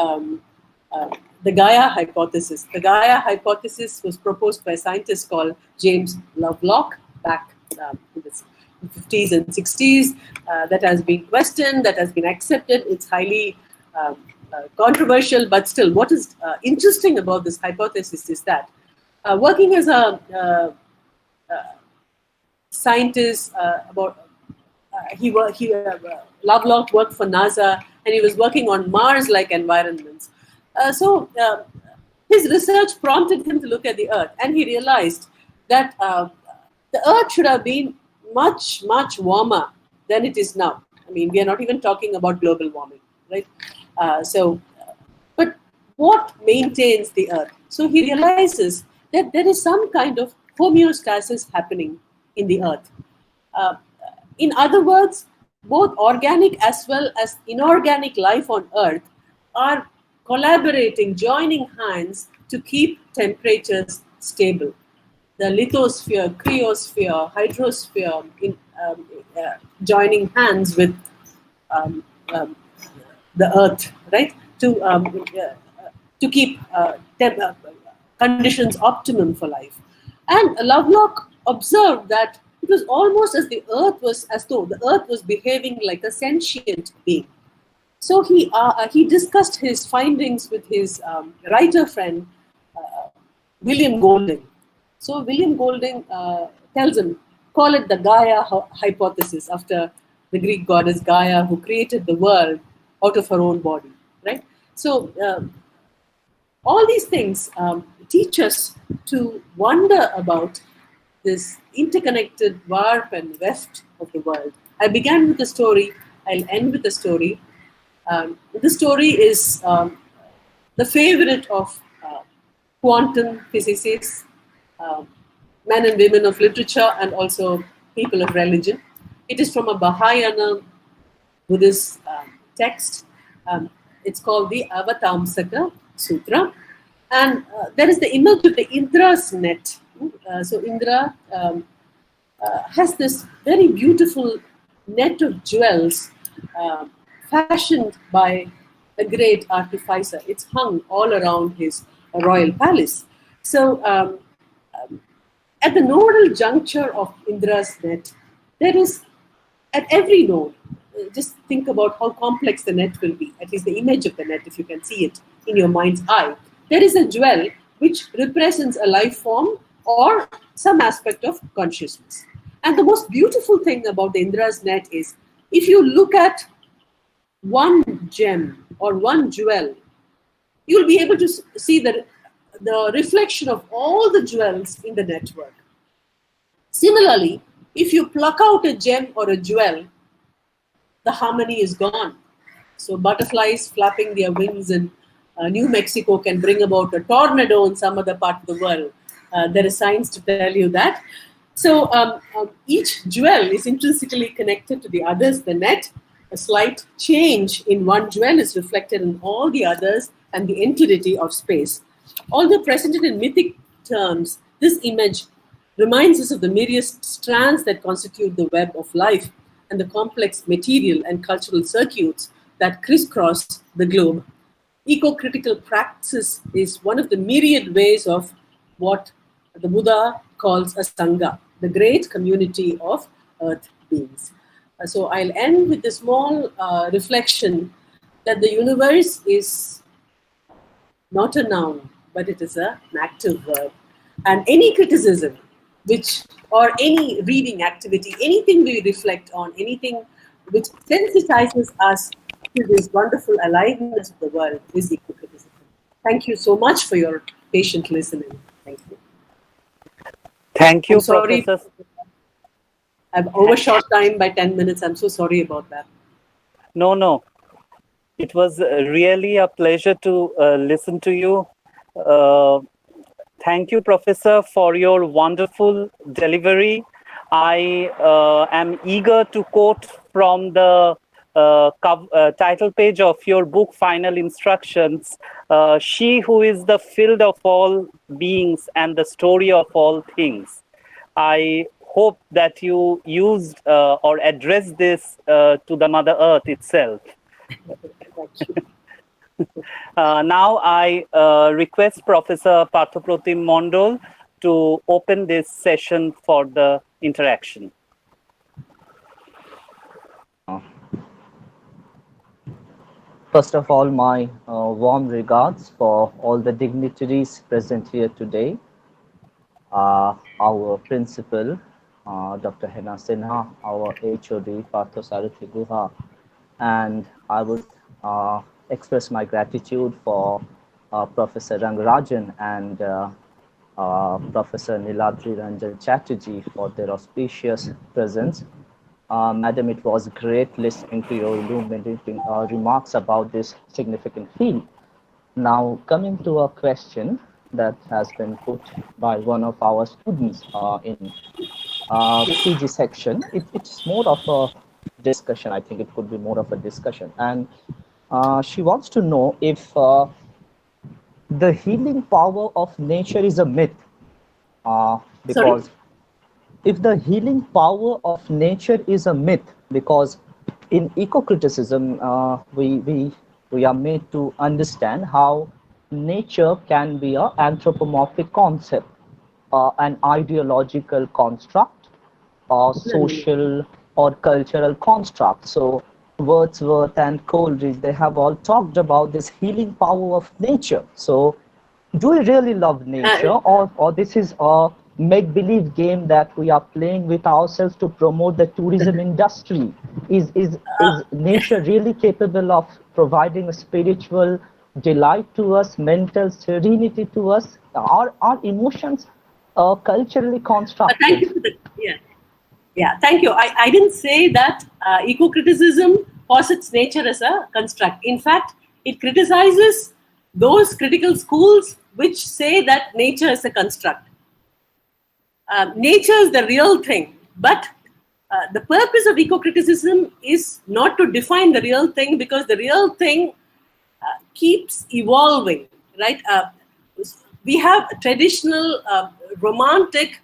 the Gaia hypothesis. The Gaia hypothesis was proposed by a scientist called James Lovelock back in the 50s and 60s. That has been questioned, that has been accepted. It's highly controversial, but still, what is interesting about this hypothesis is that working as a scientist Lovelock worked for NASA, and he was working on Mars-like environments. His research prompted him to look at the Earth, and he realized that the Earth should have been much, much warmer than it is now. I mean, we are not even talking about global warming, right? But what maintains the Earth? So he realizes that there is some kind of homeostasis happening in the Earth. In other words, both organic as well as inorganic life on Earth are collaborating, joining hands to keep temperatures stable. The lithosphere, cryosphere, hydrosphere joining hands with the Earth, right? To keep conditions optimum for life. And Lovelock observed that it was almost as though the Earth was behaving like a sentient being. So he discussed his findings with his writer friend William Golding. So William Golding tells him, call it the Gaia hypothesis, after the Greek goddess Gaia, who created the world out of her own body, right? So all these things teach us to wonder about this interconnected warp and weft of the world. I began with a story. I'll end with a story. The story is the favorite of quantum physicists, men and women of literature, and also people of religion. It is from a Bahayana Buddhist text. It's called the Avatamsaka Sutra. And there is the image of the Indra's net. So Indra has this very beautiful net of jewels fashioned by a great artificer. It's hung all around his royal palace. So at the nodal juncture of Indra's net, there is, at every node, just think about how complex the net will be, at least the image of the net, if you can see it in your mind's eye. There is a jewel which represents a life form or some aspect of consciousness. And the most beautiful thing about the Indra's net is, if you look at one gem or one jewel, you'll be able to see the reflection of all the jewels in the network. Similarly, if you pluck out a gem or a jewel, the harmony is gone. So butterflies flapping their wings in New Mexico can bring about a tornado in some other part of the world. There is science to tell you that. So each jewel is intrinsically connected to the others, the net. A slight change in one jewel is reflected in all the others and the entity of space. Although presented in mythic terms, this image reminds us of the myriad strands that constitute the web of life and the complex material and cultural circuits that crisscross the globe. Eco-critical practice is one of the myriad ways of what the Buddha calls a Sangha, the great community of earth beings. So I'll end with a small reflection that the universe is not a noun, but it is an active verb. And any criticism, or any reading activity, anything we reflect on, anything which sensitizes us to this wonderful aliveness of the world is eco-criticism. Thank you so much for your patient listening. Thank you. Thank you, I'm sorry. Professor. I've overshot time by 10 minutes. I'm so sorry about that. No. It was really a pleasure to listen to you. Thank you, Professor, for your wonderful delivery. I am eager to quote from the title page of your book, Final Instructions, she who is the field of all beings and the story of all things. I hope that you used or addressed this to the Mother Earth itself. Now I request Professor Parthopratim Mondol to open this session for the interaction. First of all, my warm regards for all the dignitaries present here today. Our principal, Dr. Hena Sinha, our HOD, Partho Sarathi Guha, and I would express my gratitude for Professor Rangarajan and Professor Niladri Ranjan Chatterjee for their auspicious presence. Madam, it was great listening to your illuminating remarks about this significant field. Now, coming to a question that has been put by one of our students in PG section, it's more of a discussion. I think it could be more of a discussion. And she wants to know if the healing power of nature is a myth. Because Sorry? if the healing power of nature is a myth, because in eco-criticism, we are made to understand how nature can be an anthropomorphic concept, an ideological construct, or social or cultural construct. So Wordsworth and Coleridge, they have all talked about this healing power of nature. So do we really love nature, or this is a make-believe game that we are playing with ourselves to promote the tourism industry? Is nature really capable of providing a spiritual delight to us, mental serenity to us? Are emotions culturally constructed? Thank you for the, thank you. I didn't say that eco-criticism posits nature as a construct. In fact, it criticizes those critical schools which say that nature is a construct. Nature is the real thing, but the purpose of eco-criticism is not to define the real thing, because the real thing keeps evolving, right? We have traditional romantic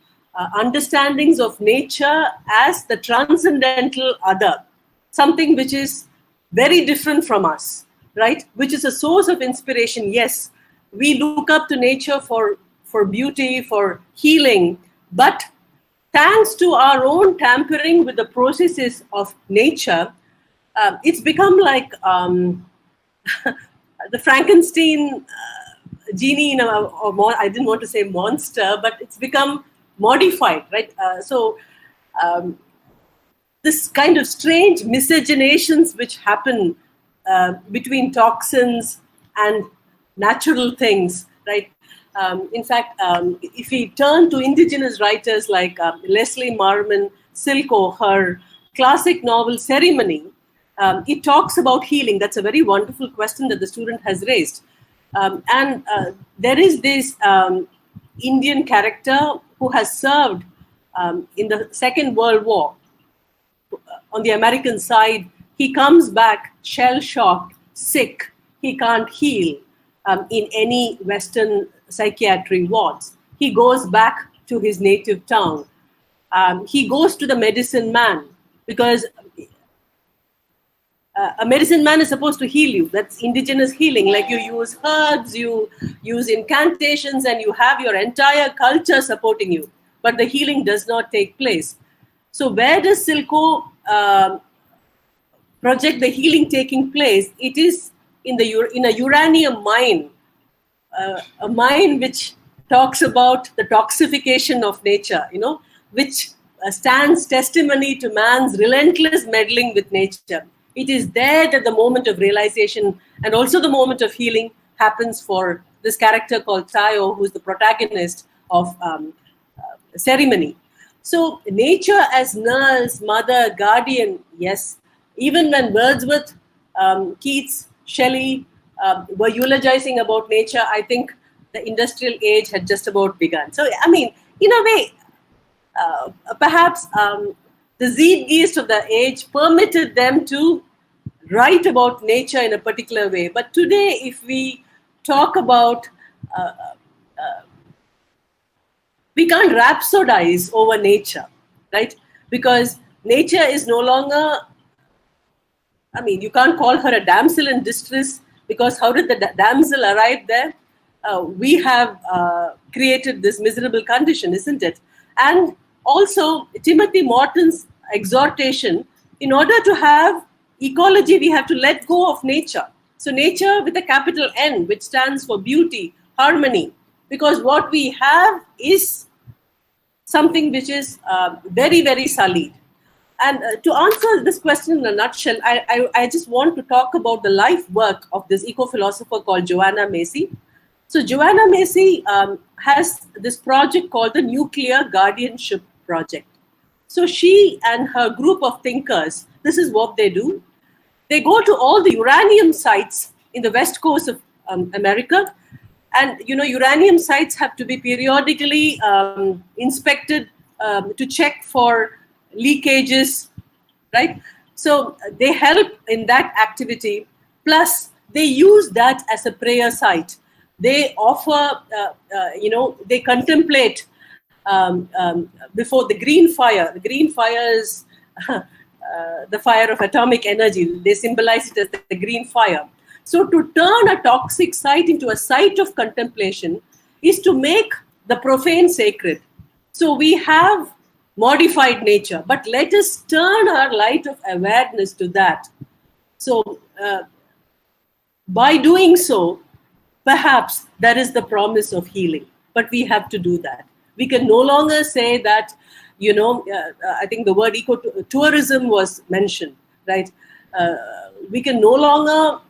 understandings of nature as the transcendental other, something which is very different from us, right? Which is a source of inspiration. Yes, we look up to nature for beauty, for healing, but thanks to our own tampering with the processes of nature, it's become like the Frankenstein genie in I didn't want to say monster, but it's become modified, right? This kind of strange miscegenations which happen between toxins and natural things, right? In fact, if we turn to indigenous writers like Leslie Marmon Silko, her classic novel Ceremony, it talks about healing. That's a very wonderful question that the student has raised. And there is this Indian character who has served in the Second World War on the American side. He comes back shell-shocked, sick. He can't heal in any Western psychiatry wards. He goes back to his native town. He goes to the medicine man, because a medicine man is supposed to heal you. That's indigenous healing. Like, you use herbs, you use incantations, and you have your entire culture supporting you. But the healing does not take place. So where does Silko project the healing taking place? It is in a uranium mine, a mine which talks about the toxification of nature, which stands testimony to man's relentless meddling with nature. It is there that the moment of realization and also the moment of healing happens for this character called Tayo, who's the protagonist of Ceremony. So nature as nurse, mother, guardian, yes. Even when Wordsworth, Keats, Shelley were eulogizing about nature, I think the industrial age had just about begun. So, I mean, in a way, perhaps the zeitgeist of the age permitted them to write about nature in a particular way. But today, if we talk about, we can't rhapsodize over nature, right? Because nature is no longer, I mean, you can't call her a damsel in distress, because how did the damsel arrive there? We have created this miserable condition, isn't it? And also, Timothy Morton's exhortation, in order to have ecology, we have to let go of nature. So, nature with a capital N, which stands for beauty, harmony, because what we have is something which is very, very sullied. And to answer this question in a nutshell, I just want to talk about the life work of this eco-philosopher called Joanna Macy. So Joanna Macy has this project called the Nuclear Guardianship Project. So she and her group of thinkers, this is what they do. They go to all the uranium sites in the west coast of America. And, you know, uranium sites have to be periodically inspected to check for leakages, right? So they help in that activity. Plus, they use that as a prayer site. They offer, they contemplate before the green fire. The green fire is the fire of atomic energy. They symbolize it as the green fire. So to turn a toxic site into a site of contemplation is to make the profane sacred. So we have modified nature, but let us turn our light of awareness to that. So by doing so, perhaps that is the promise of healing, but we have to do that. We can no longer say that, I think the word eco-tourism was mentioned, right? We can no longer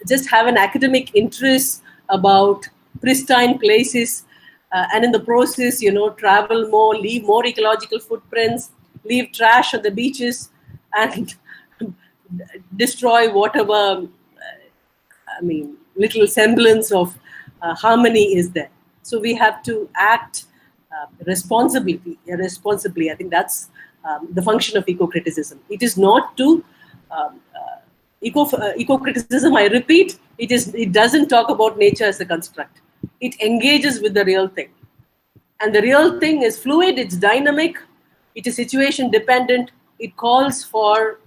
just have an academic interest about pristine places and in the process, travel more, leave more ecological footprints, leave trash on the beaches, and destroy whatever, little semblance of harmony is there. So we have to act responsibly. I think that's the function of eco-criticism. It is not to eco-criticism, I repeat, it doesn't talk about nature as a construct. It engages with the real thing. And the real thing is fluid, it's dynamic, it is situation dependent, it calls for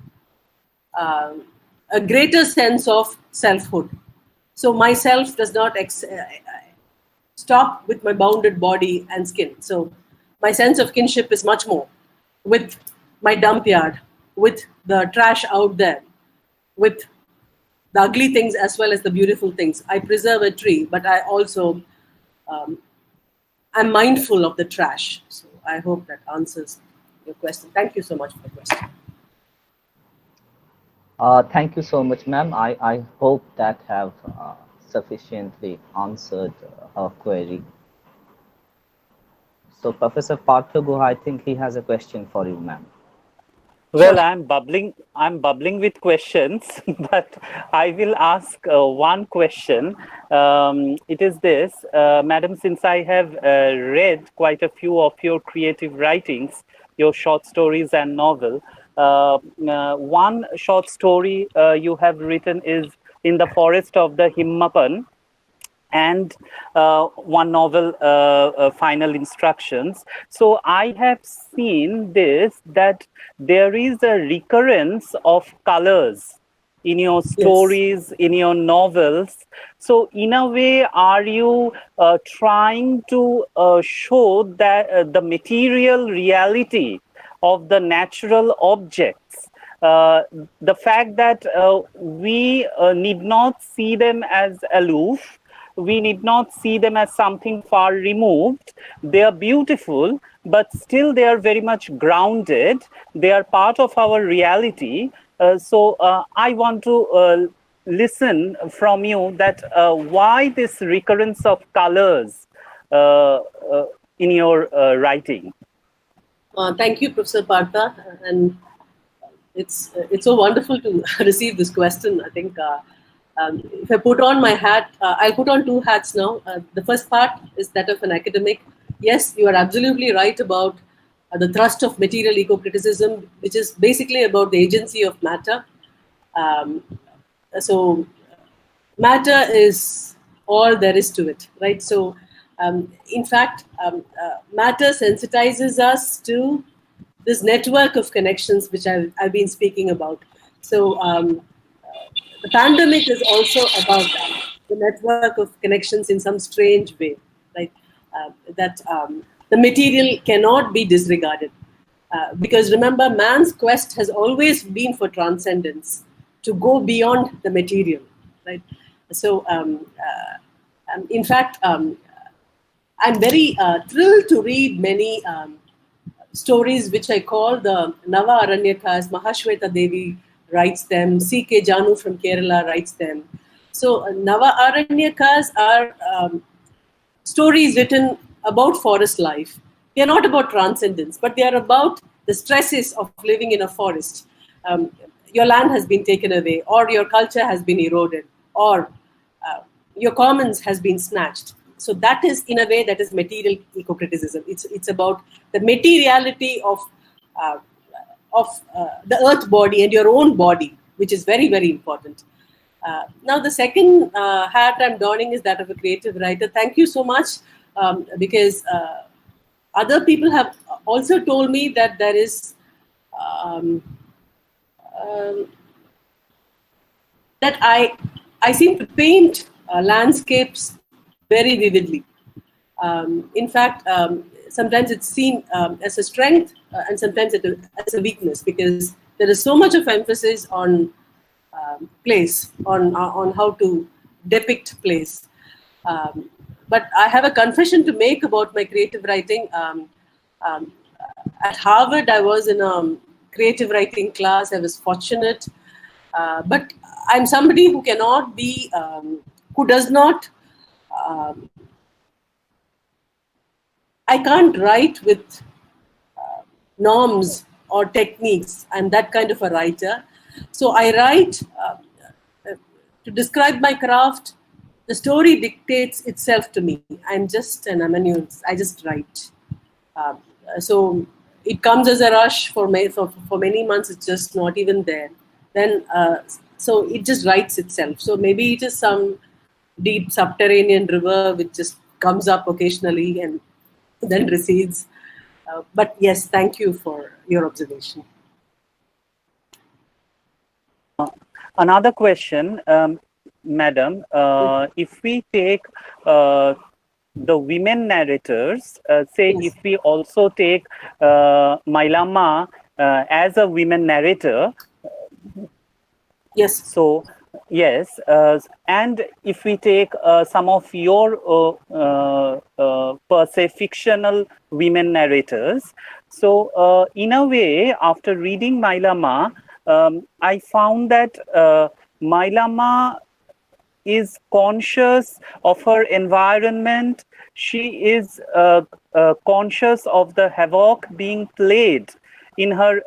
a greater sense of selfhood. So myself does not stop with my bounded body and skin. So my sense of kinship is much more with my dump yard, with the trash out there, with the ugly things as well as the beautiful things. I preserve a tree, but I also I'm mindful of the trash. So I hope that answers your question. Thank you so much for the question. Thank you so much, ma'am. I hope that have sufficiently answered her query. So Professor Partha Guha, I think he has a question for you, ma'am. Well, I'm bubbling with questions, but I will ask one question. It is this, Madam, since I have read quite a few of your creative writings, your short stories and novel, one short story you have written is In the Forest of the Himmapan, and one novel, Final Instructions. So I have seen this, that there is a recurrence of colors in your stories, yes, in your novels. So in a way, are you trying to show that the material reality of the natural objects, the fact that we need not see them as aloof, we need not see them as something far removed. They are beautiful, but still they are very much grounded. They are part of our reality. So I want to listen from you that why this recurrence of colors in your writing. Thank you, Professor Partha. And it's so wonderful to receive this question. I think if I put on my hat, I'll put on two hats now. The first part is that of an academic. Yes, you are absolutely right about the thrust of material eco-criticism, which is basically about the agency of matter. So matter is all there is to it, right? So in fact, matter sensitizes us to this network of connections which I've been speaking about. So the pandemic is also about that, the network of connections in some strange way, right? That the material cannot be disregarded. Because remember, man's quest has always been for transcendence, to go beyond the material, right? So, in fact, I'm very thrilled to read many stories which I call the Nava Aranyakas. Mahashweta Devi writes them. C.K. Janu from Kerala writes them. So Nava Aranyakas are stories written about forest life. They are not about transcendence, but they are about the stresses of living in a forest. Your land has been taken away, or your culture has been eroded, or your commons has been snatched. So that is, in a way, that is material eco-criticism. It's about the materiality uh, of the earth body and your own body, which is very, very important. Now, the second hat I'm donning is that of a creative writer. Thank you so much, because other people have also told me that there is um, um, that I seem to paint landscapes very vividly. In fact, sometimes it's seen as a strength, and sometimes as a weakness, because there is so much of emphasis on place, on how to depict place. But I have a confession to make about my creative writing. Um, at Harvard, I was in a creative writing class. I was fortunate, but I'm somebody who cannot be, who does not. Um, I can't write with norms or techniques. I'm that kind of a writer. So I write to describe my craft. The story dictates itself to me. I'm just an amanuense. I just write. Uh, so it comes as a rush for many months. It's just not even there. Then so it just writes itself. So maybe it is some deep subterranean river which just comes up occasionally and then recedes. But yes, thank you for your observation. Another question, Madam. If we take the women narrators, say Yes. if we also take Mailama as a women narrator, Yes. so yes, and if we take some of your per se fictional women narrators, so in a way, after reading Mailama, I found that Mailama is conscious of her environment. She is conscious of the havoc being played in her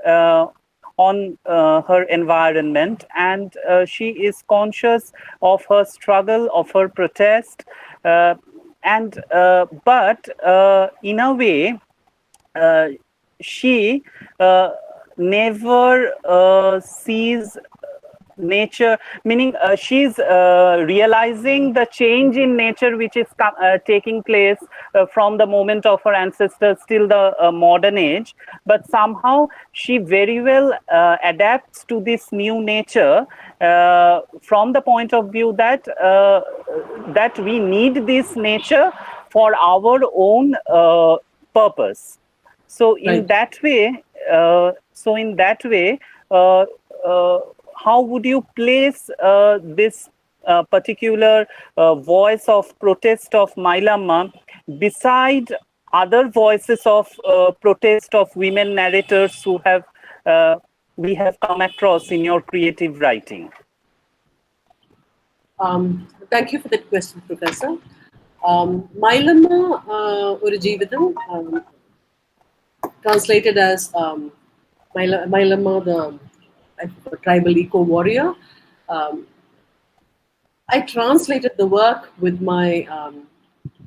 on her environment, and she is conscious of her struggle, of her protest, and but in a way, she never sees nature, meaning she's realizing the change in nature which is taking place from the moment of her ancestors till the modern age, but somehow she very well adapts to this new nature from the point of view that that we need this nature for our own purpose. So in Right. that way, uh, uh, how would you place this particular voice of protest of Mailama beside other voices of protest of women narrators who have we have come across in your creative writing? Thank you for that question, Professor. Mailama Oru Jeevitham, translated as Mailama, the tribal eco warrior. Um, I translated the work with my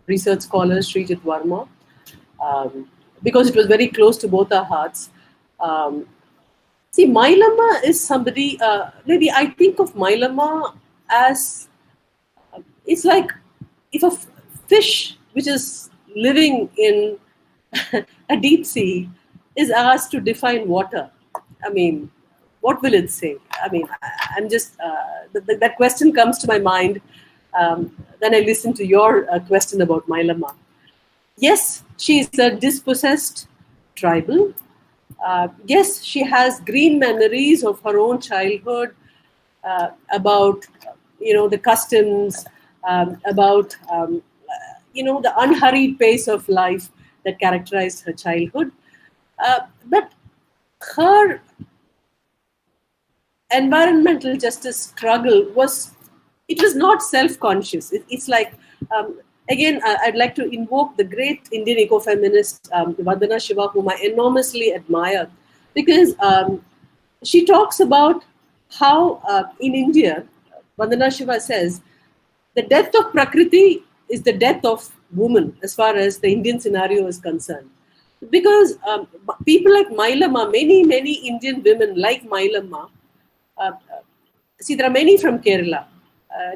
research scholar, Srijit Varma, because it was very close to both our hearts. Um, See, Mylama is somebody, maybe I think of Mylama as, it's like if a fish which is living in a deep sea is asked to define water. I mean, what will it say? I mean, I'm just, that question comes to my mind when I listen to your question about Mylama. Yes, she is a dispossessed tribal. Yes, she has green memories of her own childhood, about the customs, about the unhurried pace of life that characterized her childhood. But her environmental justice struggle was not self-conscious. It's like, again, I'd like to invoke the great Indian eco-feminist Vandana Shiva, whom I enormously admire, because she talks about how in India, Vandana Shiva says, the death of Prakriti is the death of woman as far as the Indian scenario is concerned. Because people like Mylama, many Indian women like Mylama, see, there are many from Kerala.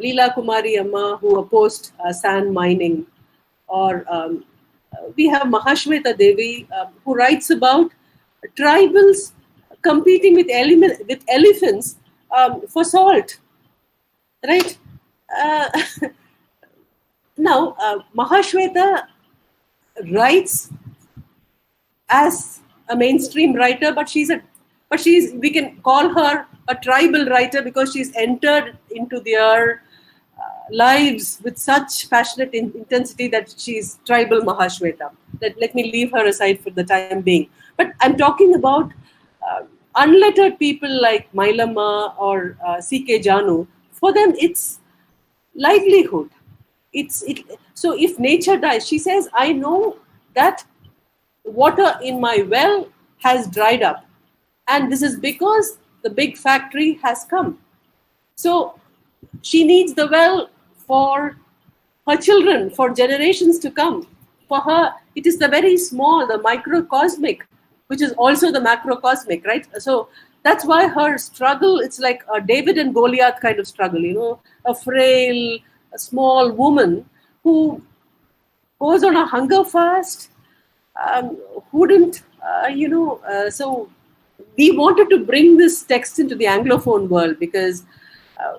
Leela Kumari Amma, who opposed sand mining, or we have Mahashweta Devi, who writes about tribals competing with elephants for salt, right? Uh, now, Mahashweta writes as a mainstream writer, but we can call her a tribal writer because she's entered into their lives with such passionate intensity that she's tribal Mahashweta. Let me leave her aside for the time being. But I'm talking about unlettered people like Mylama or C.K. Janu. For them, it's livelihood. So if nature dies, she says, I know that water in my well has dried up, and this is because the big factory has come. So she needs the well for her children, for generations to come. For her, it is the very small, the microcosmic, which is also the macrocosmic, right? So that's why her struggle, it's like a David and Goliath kind of struggle, a frail, a small woman who goes on a hunger fast, wouldn't, so we wanted to bring this text into the Anglophone world because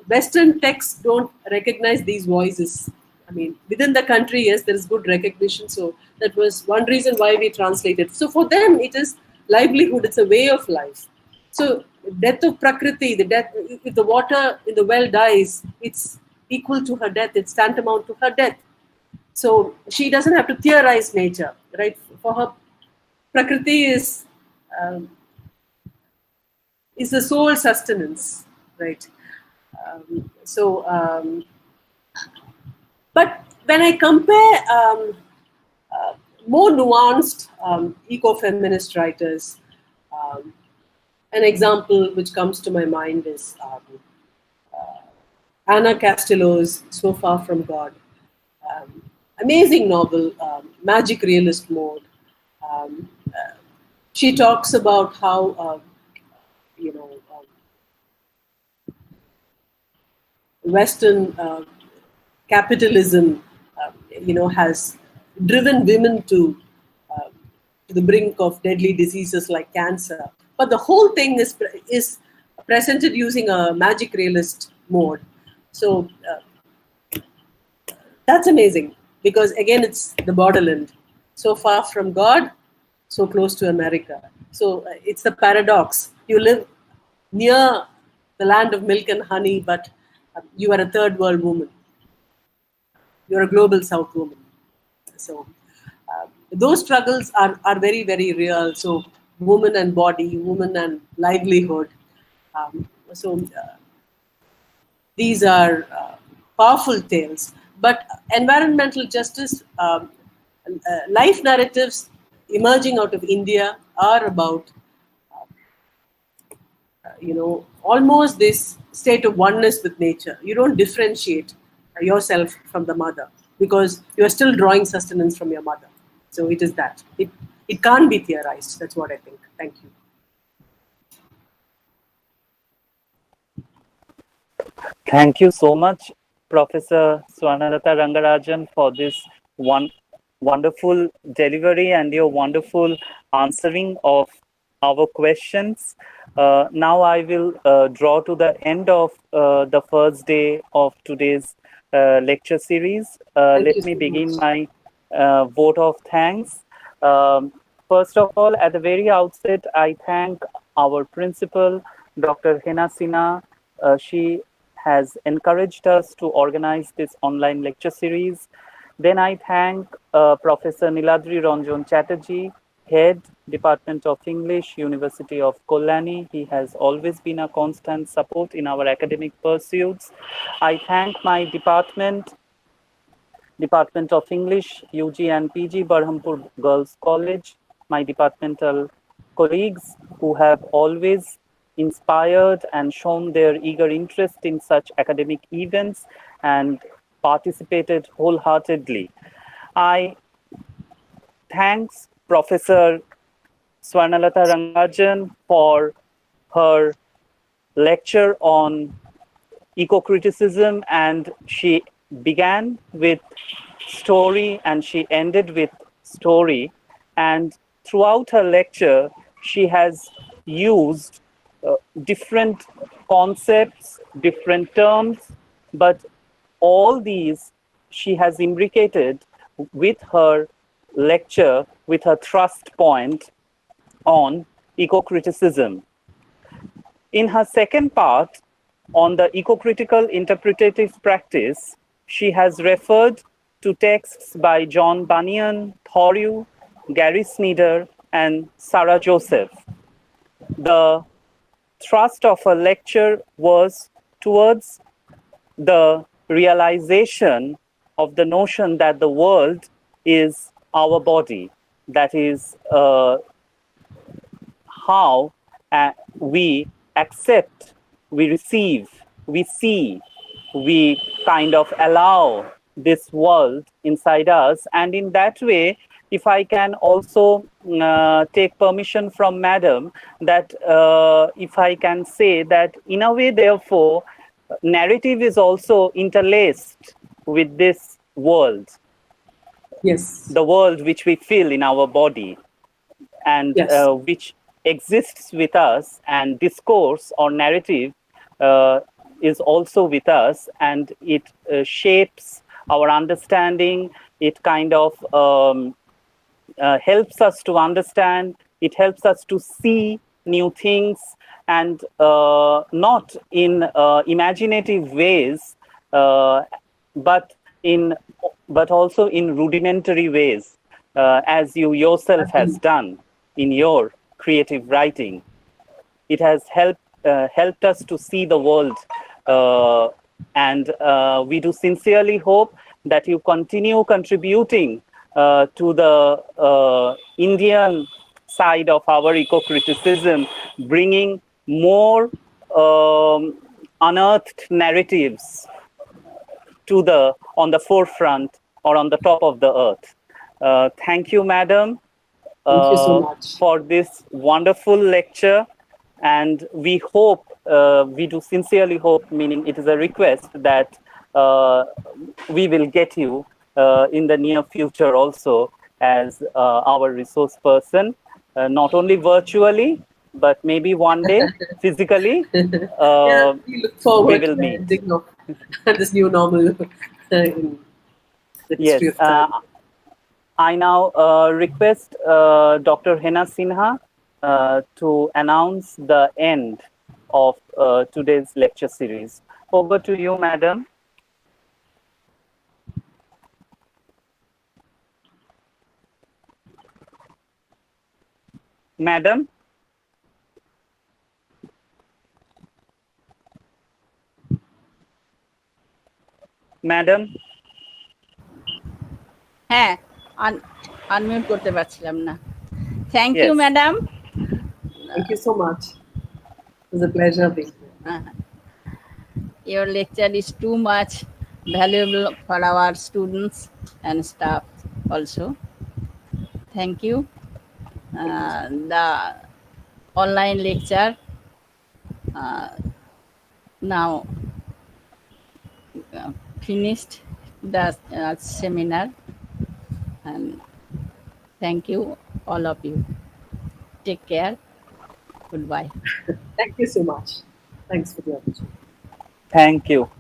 Western texts don't recognize these voices. I mean, within the country, yes, there is good recognition. So that was one reason why we translated. So for them, it is livelihood. It's a way of life. So death of Prakriti, the death, if the water in the well dies, it's equal to her death. It's tantamount to her death. So she doesn't have to theorize nature, right? For her, Prakriti is the sole sustenance, right? But when I compare more nuanced eco-feminist writers, an example which comes to my mind is Anna Castillo's So Far From God. Amazing novel, magic realist mode. She talks about how, Western capitalism, has driven women to the brink of deadly diseases like cancer. But the whole thing is presented using a magic realist mode. So that's amazing because again, it's the borderland. So far from God, so close to America. So it's the paradox. You live near the land of milk and honey, but you are a third world woman. You're a global South woman. So those struggles are very, very real. So woman and body, woman and livelihood. These are powerful tales. But environmental justice, life narratives emerging out of India are about, almost this state of oneness with nature. You don't differentiate yourself from the mother because you are still drawing sustenance from your mother. So it is that. It can't be theorized. That's what I think. Thank you. Thank you so much, Professor Swarnalata Rangarajan, for this one wonderful delivery and your wonderful answering of our questions. Now I will draw to the end of the first day of today's lecture series. Thank you Let me so begin much. my vote of thanks. Um, First of all, at the very outset, I thank our principal, Dr. Hena Sinha. She has encouraged us to organize this online lecture series. Then I thank Professor Niladri Ranjan Chatterjee, Head, Department of English, University of Kolani. He has always been a constant support in our academic pursuits. I thank my Department of English, UG and PG, Berhampur Girls College, my departmental colleagues who have always inspired and shown their eager interest in such academic events and participated wholeheartedly. I thanks Professor Swarnalata Rangarajan for her lecture on eco-criticism, and she began with story and she ended with story, and throughout her lecture she has used different concepts, different terms, but all these she has imbricated with her lecture, with her thrust point on eco-criticism. In her second part on the eco-critical interpretative practice, she has referred to texts by John Bunyan, Thoreau, Gary Snyder, and Sarah Joseph. The thrust of her lecture was towards the realization of the notion that the world is our body. That is how we accept, we receive, we see, we kind of allow this world inside us. And in that way, if I can also take permission from Madam, that if I can say that in a way, therefore, narrative is also interlaced with this world, Yes. the world which we feel in our body, and Yes. which exists with us, and discourse or narrative uh, is also with us, and it shapes our understanding. It kind of helps us to understand, it helps us to see new things, and not in imaginative ways, but in but also in rudimentary ways, as you yourself has done in your creative writing. It has helped us to see the world, and we do sincerely hope that you continue contributing to the Indian side of our eco-criticism, bringing more unearthed narratives to the on the forefront or on the top of the earth. Thank you, Madam, Thank you so much. for this wonderful lecture. And we hope, we do sincerely hope, meaning it is a request, that we will get you in the near future also as our resource person, not only virtually, but maybe one day physically Yeah, we look we forward to will the meet. ending of this new normal in the Yes. history of time. I now request Dr. Hena Sinha to announce the end of today's lecture series. Over to you, Madam. Madam, Madam. হ্যাঁ, unmute করতে পারছিলাম না। Thank you Yes. Madam. Thank you so much. It was a pleasure being here. Your lecture is too much valuable for our students and staff also. Thank you. The online lecture now finished the seminar, and thank you, all of you. Take care. Goodbye. Thank you so much. Thanks for the opportunity. Thank you.